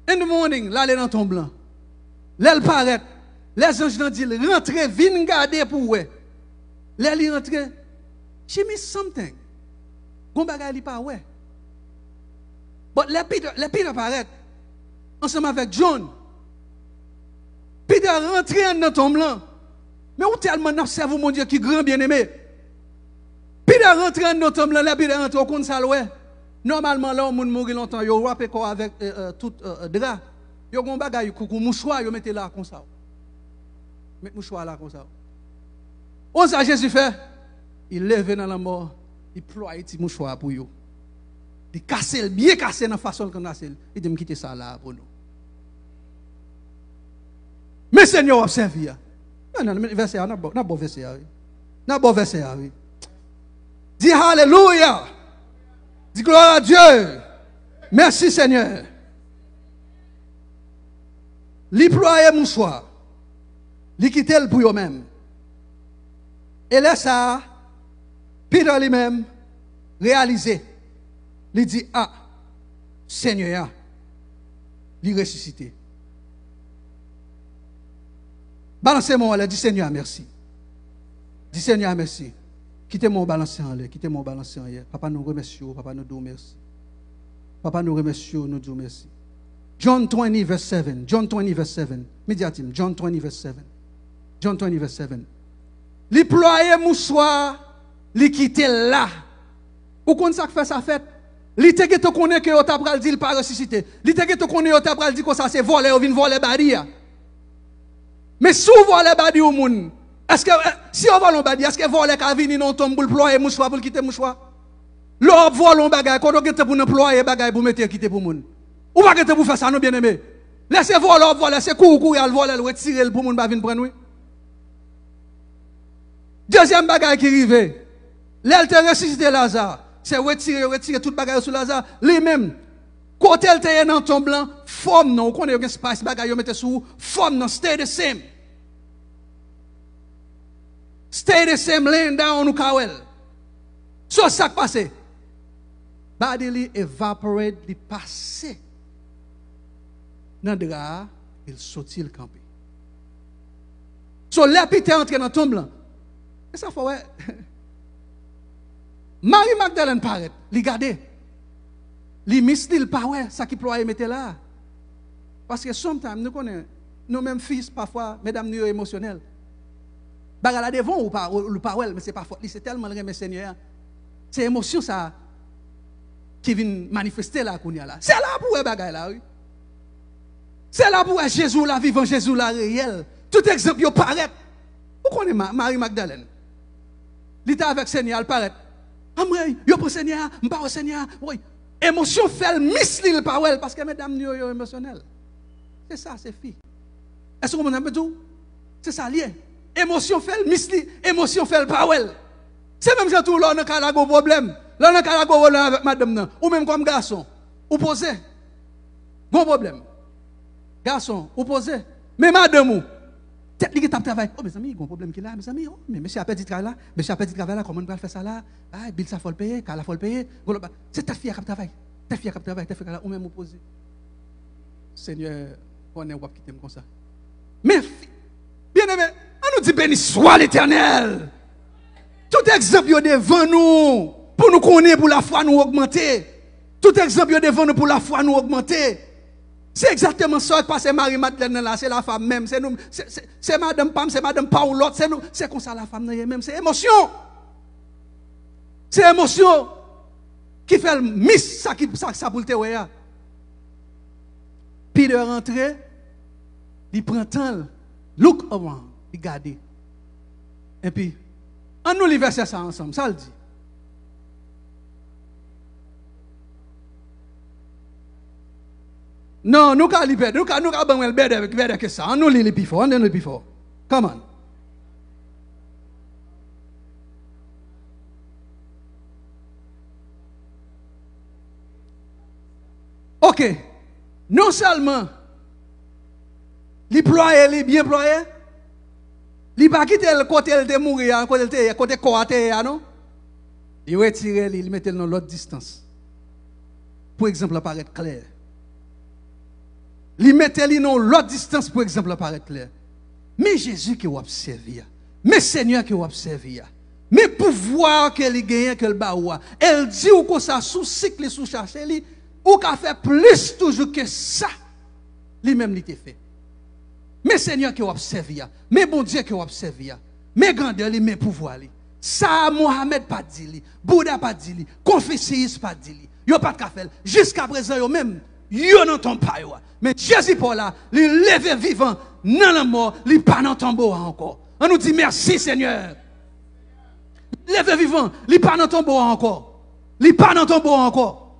In the morning, là, elle est dans ton blanc. Là, elle paraît. Les anges ont dit, rentrez, viens garder pour vous. Là, elle rentre. She missed something. Gon bagay li pas ouais. But les Peter paraît. Ensemble avec John. Peter rentre dans ton blanc. Mais où tellement n'observe mon Dieu qui grand bien aimé. Peter rentre dans ton blanc, là, Peter rentre au compte ça ouais. Normalement, là, on mourit longtemps, yo wapé quoi avec tout drap. Yo gon bagay coucou mouchoir, yo mettez là comme ça. Mettez mouchoir là comme ça. On ça Jésus fait, il lève dans la mort, il ploie petit mouchoir pour yo. Il casse bien cassé dans façon qu'on a il dit me quitter ça là pour nous. Mais Seigneur observe ya. Non, verset, on a bon verset. On a bon verset. Dis Alléluia. Dis gloire à Dieu. Merci Seigneur. Li ploie mouchoir. Li quitte le pour eux-mêmes. Et là ça, Peter lui-même réalisé. Il dit ah Seigneur, il ressuscité. Balancez-moi là, dis Seigneur merci. Dis Seigneur merci. Quittez mon balancer en l'air, quittez mon balancer en l'air. Papa nous remercie, papa nous dit merci. Papa nous remercie, nous dit merci. John 20 verse 7. John 20 verse 7. Médiatim, John 20 verse 7. John 20 verse 7. Li ployer mouchoir, li quitter là. Ou kon ça fait ça fait? Li te te connaît que yo t'a pral dit il pas ressuscité. Li te te connaît yo t'a pral dit que ça c'est voler, ou vinn voler badia. Mais souvent les badi au monde. Est-ce que si on vole un badi, est-ce que voler ka vini non tombe pour ployer mouchoir pour quitter mouchoir? L'on vole un bagay, quand on gete pour employer bagay pour mettre quitter pour monde. Ou pas gete pour faire ça non bien aimé. Laissez voler, laissez courir al voler, retirer pour monde pas venir prendre. Deuxième bagay qui arrive. L'elle te ressuscité Lazare, c'est retirer tout bagay sur Lazare, lui-même. Côté elle te dans ton blanc, forme non, on connaît un espace bagay yo mette sous forme non, stay the same. Stay the same, laying down ou kawel. So ça qui passe. Body li evaporate, li passe. Dans le drap, il sortit le campé. So l'épité entre dans ton blanc. Et ça fait ouais. Marie Magdalene paraît, li gade. Li misli pas ouais, ça qui ploie mettre là. Parce que sometimes nous connaissons nous mêmes fils parfois mesdames nous émotionnels. Bagala devant ou pas mais c'est pas faute, c'est tellement le Seigneur. C'est émotion ça qui vient manifester là kounya là. C'est là pour bagay là oui. C'est là pour Jésus là vivant, Jésus là réel. Tout exemple yo paraît. Vous connaissez Marie Magdalene. Il était avec Seigneur, elle paraît. Amray, yo pour Seigneur, m'pa au Seigneur. Oui. Émotion fait misli le parole parce que mesdames yo émotionnel. C'est ça, c'est fille. Est-ce que vous comprenez tout? C'est ça lié. Émotion fait misli, émotion fait le parole. C'est même ça tout là on a un problème. Là on a un problème avec madame ou même comme garçon. Ou posé. Bon problème. Garçon, ou posé. Mais madame ou tête li tap travail. Oh mes amis, bon problème qui là mes amis. Oh, mais monsieur a petit travail là, monsieur a petit travail là, comment on va faire ça là? Ah, bill ça faut le payer, kala faut le payer. C'est ta fille qui travaille. Ta fille qui travaille, ta fille là ou même opposé. Seigneur, on est quitter comme ça. Mais bien aimé, on nous dit béni soit l'Éternel. Tout exemple est devant nous pour nous connaître, pour la foi nous augmenter. Tout exemple est devant nous pour la foi nous augmenter. C'est exactement ça qui passe Marie Madeleine là, c'est la femme même, c'est nous, c'est madame Pam, c'est madame Paul l'autre, c'est nous, c'est comme ça la femme même, c'est émotion. C'est émotion qui fait le miss ça pour le théoria. Puis de rentrer, il prend temps, look around, il regarde. Et puis on nous verser ça ensemble, ça le dit. Non, nous allons libérer, nous allons libérer que ça. On nous lit plus fort, on nous lit plus fort. Come on. Ok. Non seulement, les ployés, les bien ployés, les pas quitter le côté de mourir, côté coaté, non? Ils retirent, ils mettent dans l'autre distance. Pour exemple, apparaître clair. Li mette li non l'autre distance pour exemple apparaître clair. Mais Jésus qui a observé, mais Seigneur qui a observé, mais pouvoir que li gagne que le baoua, elle dit ou que ça sous cycle sous chercher li ou qu'a fait plus toujours que ça. Lui même li te fait. Mais Seigneur qui a observé, mais bon Dieu qui a observé, mais grandeur li mais pouvoir li. Ça Mohamed pas dit li, Bouddha pas dit li, Confucius pas dit li. Yo pas de faire. Jusqu'à présent, yo même, yo n'entend pas yo. Mais Jésus pour là, il levé vivant, dans la mort, il pas dans tombeau encore. On nous dit merci Seigneur. Levé vivant, il pas dans tombeau encore. Il pas dans tombeau encore.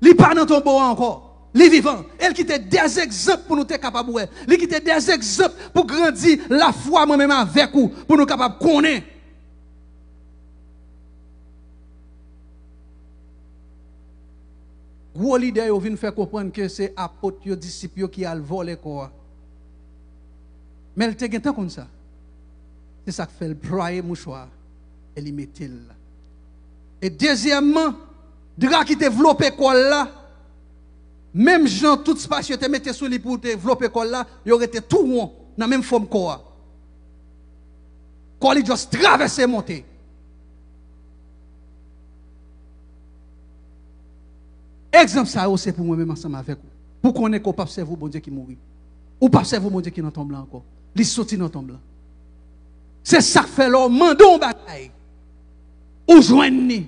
Il pas dans tombeau encore. Les vivants, elle qui était des exemples pour nous être capables de elle qui était des exemples pour grandir la foi moi-même avec vous, pour nous capables de connaître. Gros leader, ils viennent faire comprendre que c'est apôtres, les disciples qui a volé quoi. Mais elle te comme ça. C'est ça qui fait le broyer mouchoir et il met là. Et deuxièmement, drap qui développé quoi là. Même gens, tout espace, te mettez sur lui pour développer quoi là, il aurait été tout rond, dans la même forme quoi. Quand il juste traverser monter. Exemple ça, c'est pour moi-même ensemble avec vous. Pour qu'on ait qu'on pas observer bon Dieu qui mourit. Ou pas observer bon Dieu qui dans tombe là encore. Il sorti dans tombe là. C'est ça que fait l'homme, mandon bataille. Ou joindre.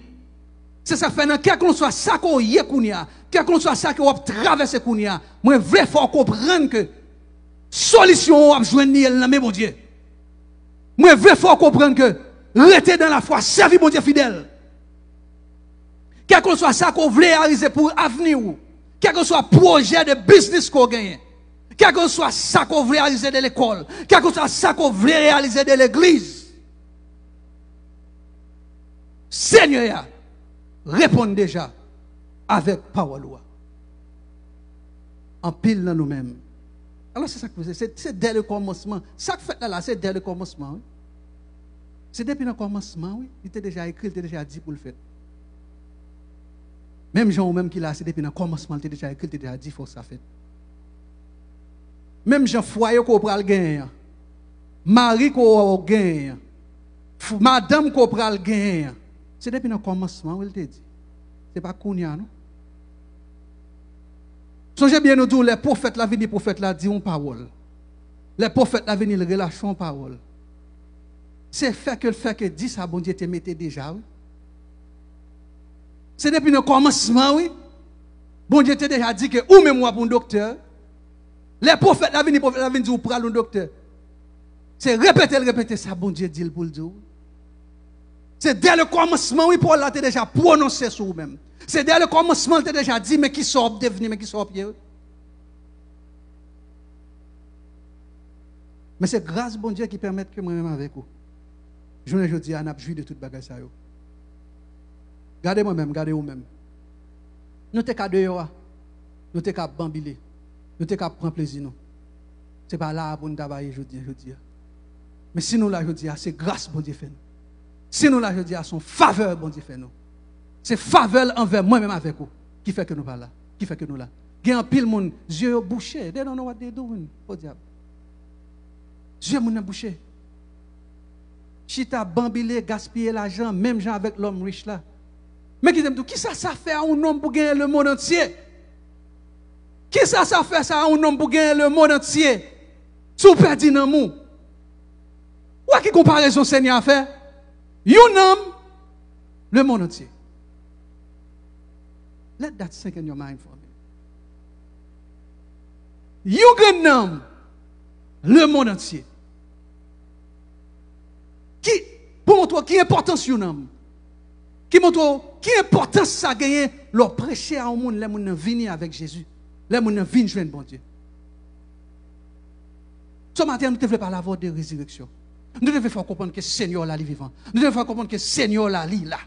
C'est ça fait dans quel que soit ça qu'on y est kounia, quel que soit ça qu'on va traverser kounia, moi vrai faut comprendre que solution on va joindre elle dans mon Dieu. Moi vrai faut comprendre que rester dans la foi, servir mon Dieu fidèle. Quel que soit ça qu'on veut réaliser pour l'avenir ou quel que soit projet de business qu'on gagne, quel que soit ça qu'on veut réaliser de l'école, quel que soit ça qu'on veut réaliser de l'église. Seigneur répondre déjà avec parole. En pile dans nous-mêmes. Alors c'est ça que vous c'est dès le commencement. Ça que fait là, c'est dès le commencement. Oui. C'est depuis le commencement, oui. Il était déjà écrit, il était déjà dit pour le faire. Même Jean ou même qui l'a, c'est depuis le commencement, il était déjà écrit, il était déjà dit, il faut que ça fait. Même Jean foyer qu'on prend le gain. Marie qu'on gagne. Madame qu'on prend le gain. C'est depuis le commencement, il te dit. Ce n'est pas Kounia, non? Songez bien nous dire, les prophètes, la venue, les prophètes, la dit une parole. Les prophètes, la venue, les relâchent une parole. C'est fait que dit ça, bon Dieu te mettait déjà, oui. C'est depuis le commencement, oui. Bon Dieu te déjà dit que, ou même moi pour un docteur. Les prophètes, la venue, dit, ou pour un docteur. C'est répéter ça, bon Dieu dit pour le dire. C'est dès le commencement, oui, Paul l'a déjà prononcé sur vous-même. C'est dès le commencement, il t'a déjà dit, mais qui sort devenir, mais qui sort pied. Mais c'est grâce, bon Dieu, qui permet que moi-même avec vous. Je ne dis, on a joué de toute bagage ça. Gardez moi-même, gardez vous-même. Nous t'es qu'à dehors, nous t'es qu'à bambiler, nous t'es qu'à prendre plaisir. Ce n'est pas là pour nous travailler, je dis. Mais si nous là, je dis, c'est grâce, bon Dieu, fait nous. Si nous là, je dis, à son faveur, bon Dieu fait nous. C'est faveur envers moi-même avec vous qui fait que nous pas là, qui fait que nous là. Il y a un pile monde, yeux bouchés, they don't know what they're doing, au diable. Yeux moun bouché. Chita bambilé, gaspiller l'argent, même gens avec l'homme riche là. Mais qui ça fait à un homme pour gagner le monde entier? Qui ça fait ça à un homme pour gagner le monde entier? Sous perdu dans mou. Ou à qui comparaison Seigneur a fait? Un homme, le monde entier. Let that sink in your mind for me. Un homme, le monde entier. Qui, pour montrer qui importance un homme? Qui montre qui importance ça gagner leur prêcher à un monde, les gens venir avec Jésus. Les gens viennent joindre bon Dieu. Ce matin, nous devons parler de résurrection. Nous devons faire comprendre que le Seigneur là, il est vivant. Nous devons faire comprendre que le Seigneur là, il est là.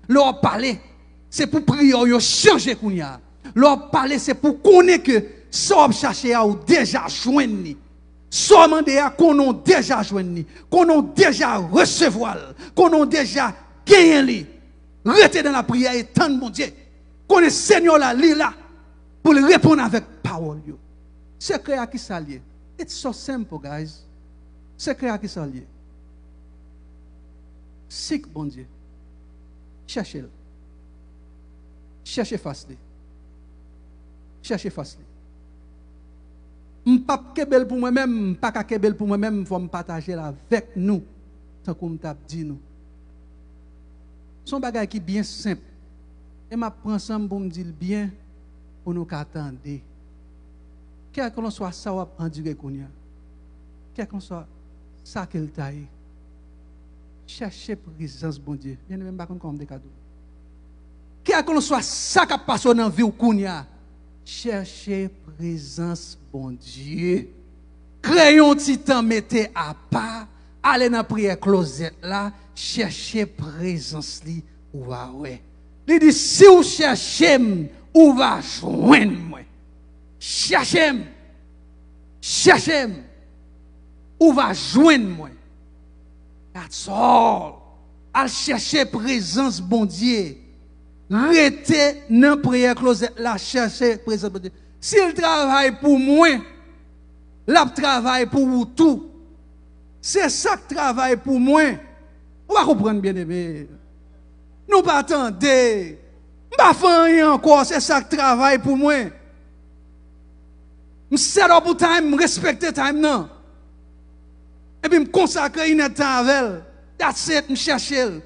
Leur parler, c'est pour prier, ils changer kounya. Leur parler, c'est pour connaître que ça chercher à déjà joindre. Ça demander à qu'on a déjà joindre, qu'on a déjà recevoir, qu'on a déjà gagné. Restez dans la prière et tendre mon Dieu. Qu'on est Seigneur là, il est là pour le répondre avec parole. Secret à qui ça lié? It's so simple, guys. Secret à qui ça lié? Seek bon Dieu. Cherchez-le. Cherchez facile. Cherchez facile. M'pas kebel pour moi-même, m'pas ka kebel pour moi-même, faut me partager avec nous, tant qu'on t'a dit nous. Son bagage qui est bien simple. Et je prends ensemble pour me dire bien, pour nous attendre. Quel que soit ça, on va endurer Kounia. Quel que soit ça qu'il taille. Cherchez présence, bon Dieu. Bien même pas comme des cadeaux. Quel que soit ça qui passe dans la vie ou Kounia. Cherchez présence, bon Dieu. Créons un petit temps, mettez à part. Allez dans la prière closet là. Cherchez présence li ou va ouais. Il dit si vous cherchez, ou va joindre moi. Cherchez, cherchez, ou va joindre moi. That's all. Al chercher présence bon Dieu. Restez dans la prière closet là, chercher présence bon Dieu. S'il travaille pour moi, il travaille pour vous tout. C'est ça qui travaille pour moi. On va comprendre bien aimé. Nous pas attendre. Pas faire rien encore, c'est ça qui travaille pour moi. Je set up pour time, je respecte time non. Et puis je consacre une temps avec elle. That's it, je cherche elle.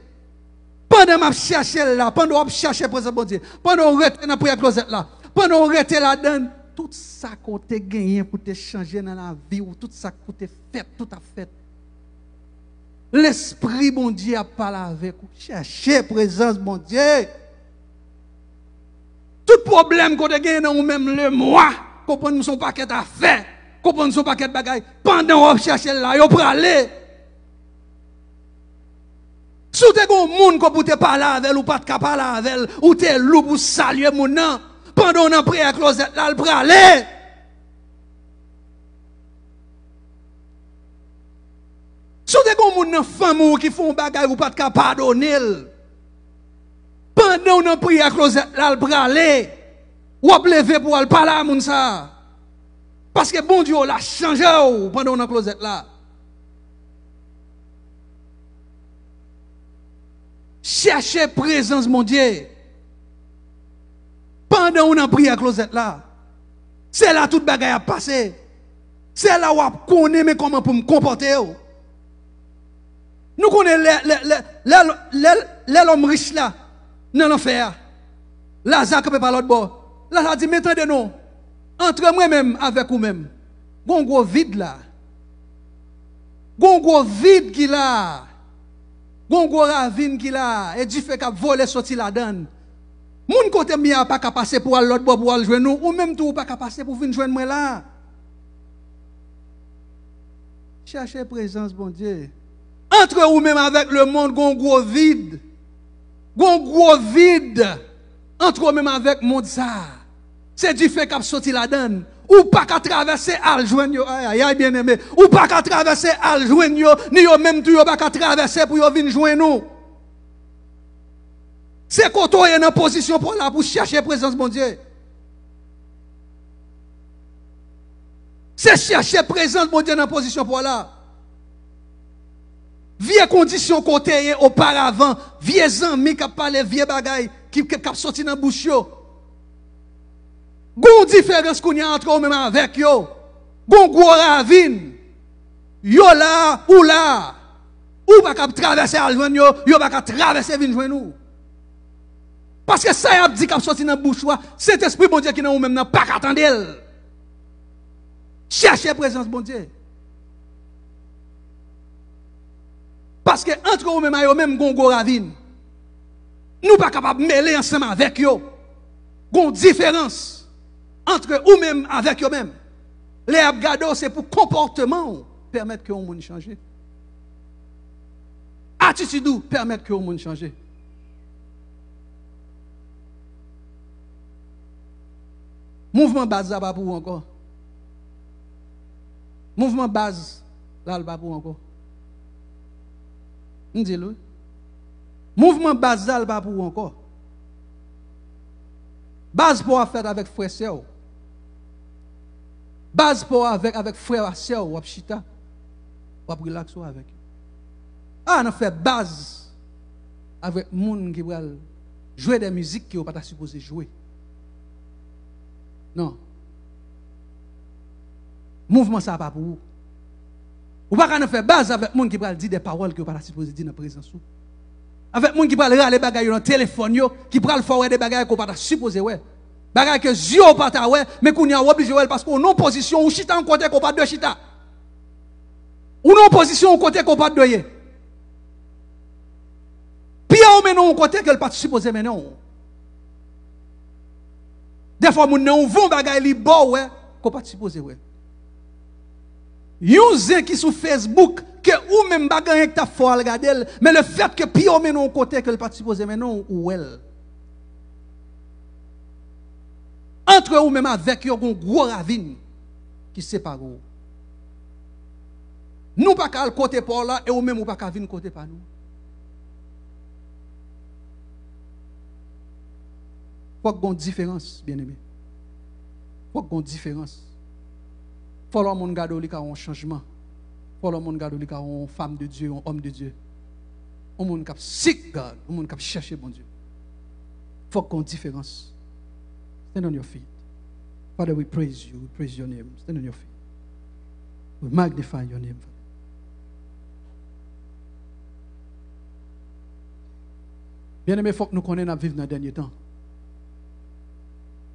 Pendant que je cherche elle là, pendant que je cherche présence bon Dieu, pendant que je reste dans la prière closet là, pendant que je reste là-dedans, tout ça que tu as gagné pour te changer dans la vie, ou tout ça que tu as fait, tout a fait. L'Esprit bon Dieu a parlé avec vous. Cherchez présence bon Dieu. Tout problème qu'on a gagné dans vous-même le mois, comprendre son paquet à faire, comprendre son paquet de bagailles, pendant que vous cherchez là, vous pouvez aller. Si vous avez un monde que vous te parler avec, ou pas de parler avec, ou vous êtes loup pour saluer mon nom, pendant que vous priez à closet là, vous pouvez aller. Si vous avez des femmes qui font des bagages, vous ne pouvez pas pardonner. Pendant que vous priez à closet là, vous pouvez aller. Ou vous lever pour aller parler à moun ça. Parce que bon Dieu l'a changé pendant que vous closet là. Cherchez présence, mon Dieu. Pendant que vous priez à closet là. C'est là tout bagaille a passé. C'est là où vous connaissez comment pour me comporter. Nous connaissons l'homme riche là, dans l'enfer. Lazare qui peut pas l'autre bord. Lazare dit, mettez de nous, entre moi-même avec vous-même. Gon gros vide là. Gon gros vide qui là. Gon gros ravine qui là. Et du fait qu'a volé sorti là-dedans. Moun côté mien pas qu'à passer pour l'autre bord pour aller joindre nous. Ou même tout pas qu'à passer pour venir joindre moi là. Cherchez présence, bon Dieu. Entre vous-même avec le monde, gon gros vide. Gon gros vide. Entre vous-même avec le monde ça. C'est du fait qu'a sorti là-dedans. Ou pas qu'à traverser al joindre yo. Aïe bien aimé. Ou pas qu'à traverser al joindre yo. Ni yo même tout yo pas qu'à traverser pour yo venir joindre nous. C'est quand on est dans position pour là pour chercher présence bon Dieu. C'est chercher présence bon Dieu dans position pour là. Vieille condition côté auparavant, vieux amis qui parlé vieux bagaille qui sorti dans bouche yo. Gon différence qu'on y a entre eux même avec yo. Gon gros ravine. Yo là ou là. Ou pas cap traverser à joindre yo pas cap traverser venir joindre nous. Parce que ça y a dit qu'a sorti dans bouche cet esprit bon Dieu qui dans ou même pas attendre. Cherchez présence bon Dieu. Parce que entre vous-même et vous-même, gon ravine. Nous pas capables de mêler ensemble avec eux. Gon différence entre vous-même avec eux-même. Les abgado, c'est pour comportement permettre que le monde change. Attitude permettre que le monde change. Mouvement base là pas pour encore. Mouvement base là pas pour encore. On dit le mouvement basal pas pour encore. Base pour faire avec frère sœur. Base pour avec frère sœur ou chita. Ou relax avec. Ah, on fait base avec monde qui va jouer des musiques qui on pas supposé jouer. Non. Mouvement ça pas pour vous. Ou pas qu'on fait base avec monde qui va dire des paroles que vous pas supposé dire dans la présence. Avec moun qui pral râler bagay dans téléphone yo, qui pral faire des bagay qu'on pas supposé ouais. Bagay que zio pas ta ouais, mais qu'on y a obligé ouais parce qu'on non position ou chita en côté qu'on pas de chita. Ou non position au côté qu'on pas de yé. Puis on met non côté que le pas supposé mais non. Des fois moun non vont bagay li bon ouais, qu'on pas supposé ouais. Yon qui sur Facebook que ou même bagay que ta faut regarder mais le fait que puis on met non côté que le pas supposé mais non ou elle. Entre ou même avec yon gros ravine qui sépare ou. Nous pas qu'à côté par là et ou même ou pas qu'à venir côté par nous. Faut qu'il y ait une différence, bien aimé. Faut qu'il y ait une différence. Faut que l'homme garde un changement. Faut que l'homme garde une femme de Dieu, un homme de Dieu. Un monde qui seek God, un monde qui cherche bon Dieu. Faut qu'il y ait une différence. Stand on your feet. Father, we praise you. We praise your name. Stand on your feet. We magnify your name. Bien aimé, il faut que nous connaissions vivre dans le dernier temps.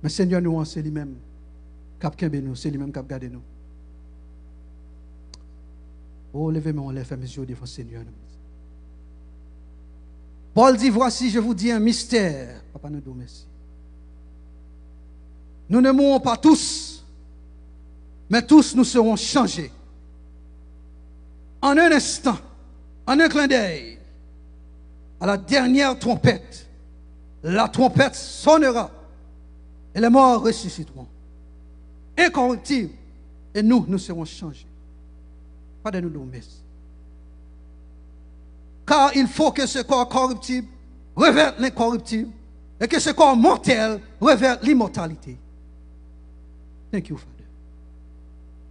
Mais Seigneur, nous, c'est lui-même qui a gardé nous, c'est lui-même qui a gardé nous. Oh, levez-moi, on lève mes yeux devant le Seigneur. Paul dit, voici, je vous dis un mystère. Papa, nous disons merci. Nous ne mourrons pas tous, mais tous nous serons changés. En un instant, en un clin d'œil, à la dernière trompette, la trompette sonnera et les morts ressusciteront. Incorruptibles, et nous serons changés. Pas de nous donner. Car il faut que ce corps corruptible reverte l'incorruptible et que ce corps mortel reverte l'immortalité. Thank you, Father.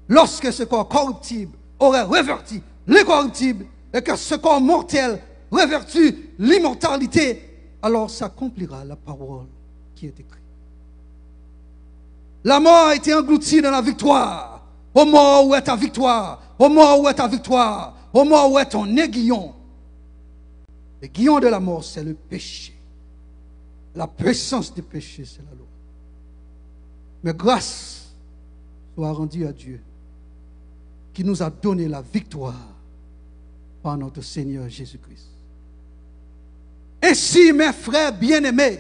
Lorsque ce corps corruptible aurait reverti l'incorruptible et que ce corps mortel reverti l'immortalité, alors s'accomplira la parole qui est écrite. La mort a été engloutie dans la victoire. Au mort, où est ta victoire? Au mort, où est ta victoire? Au mort, où est ton aiguillon? L'aiguillon de la mort, c'est le péché. La puissance du péché, c'est la loi. Mais grâce soit rendue à Dieu, qui nous a donné la victoire par notre Seigneur Jésus-Christ. Ainsi, mes frères bien-aimés,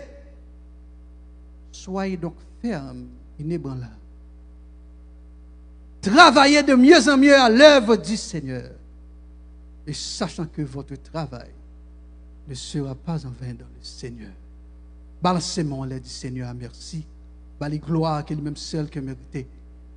soyez donc fermes, inébranlables. Travaillez de mieux en mieux à l'œuvre du Seigneur, et sachant que votre travail ne sera pas en vain dans le Seigneur. Balsemons l'aide du Seigneur, merci. Bali gloire qu'il même seul que mérité.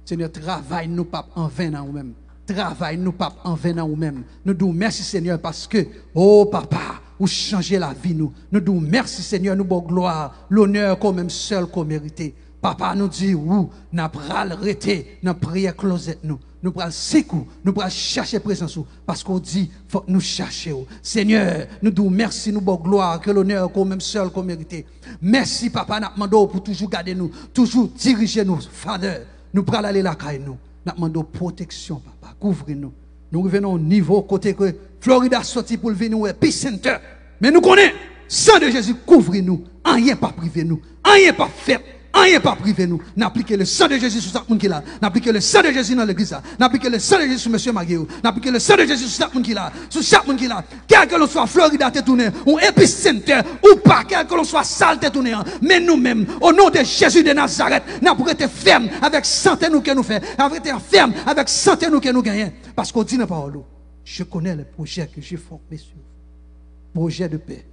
Seigneur, travaille nous pas en vain dans nous-mêmes. Travaille nous pas en vain dans nous-mêmes. Nous disons merci Seigneur parce que, oh papa, vous changez la vie nous. Nous disons merci Seigneur, nous bon gloire, l'honneur qu'on même seul qu'on mérité. Papa nous dit, ou, n'a pas arrêté, n'a prière closette nous. Nous prenons secou, nous prenons chercher présence parce qu'on dit, faut que nous cherchions. Seigneur, nous disons merci, nous bon gloire, que l'honneur qu'on même seul qu'on mérité. Merci papa, nous demandons pour toujours garder nous, toujours diriger nous, Father. Nous prenons aller la caille nous. Nous demandons protection, papa, couvrez-nous. Nous revenons au niveau côté que Florida sorti pour venir au Peace Center. Mais nous connaissons, sang de Jésus couvre-nous, rien pas privé nous, rien pas fait. Rien pas privé nous. N'appliquez le sang de Jésus sur chaque monde qui là. N'appliquez le sang de Jésus dans l'église là. N'appliquez le sang de Jésus sur monsieur Maguéo. N'appliquez le sang de Jésus sur chaque monde qui là. Sur chaque monde qui là. Quel que l'on soit Florida te tourné, ou épicenter, ou pas, quel que l'on soit sale te tourné. Mais nous-mêmes, au nom de Jésus de Nazareth, nous avons été fermes avec santé nous que nous faisons. Nous avons été fermes avec santé nous que nous gagnons. Parce qu'on dit dans la parole, je connais les projets que j'ai formés sur vous. Projets de paix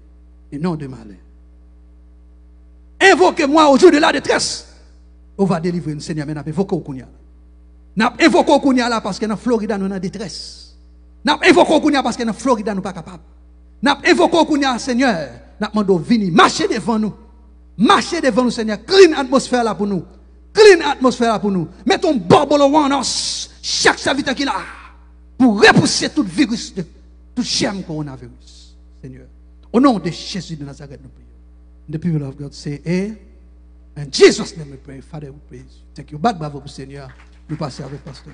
et non de malheur. Invoquez-moi au jour de la détresse. On va délivrer une Seigneur, mais invoquez au Kounia. Invoquez au Kounia là parce que dans Florida nous sommes en détresse. Invoquez au Kounia parce que dans Florida nous ne sommes pas capables. Invoquez au Kounia, Seigneur. Nous demandons venir, marcher devant nous. Marcher devant nous, Seigneur. Clean atmosphère là pour nous. Clean atmosphère là pour nous. Mettons barbolo en chaque serviteur qui là pour repousser tout virus, tout germe coronavirus. Seigneur. Au nom de Jésus de Nazareth, nous prions. The people of God say, in Jesus' name we pray. Father, we praise you. Thank you. Back, bravo, Seigneur. Nous passons avec Pasteur.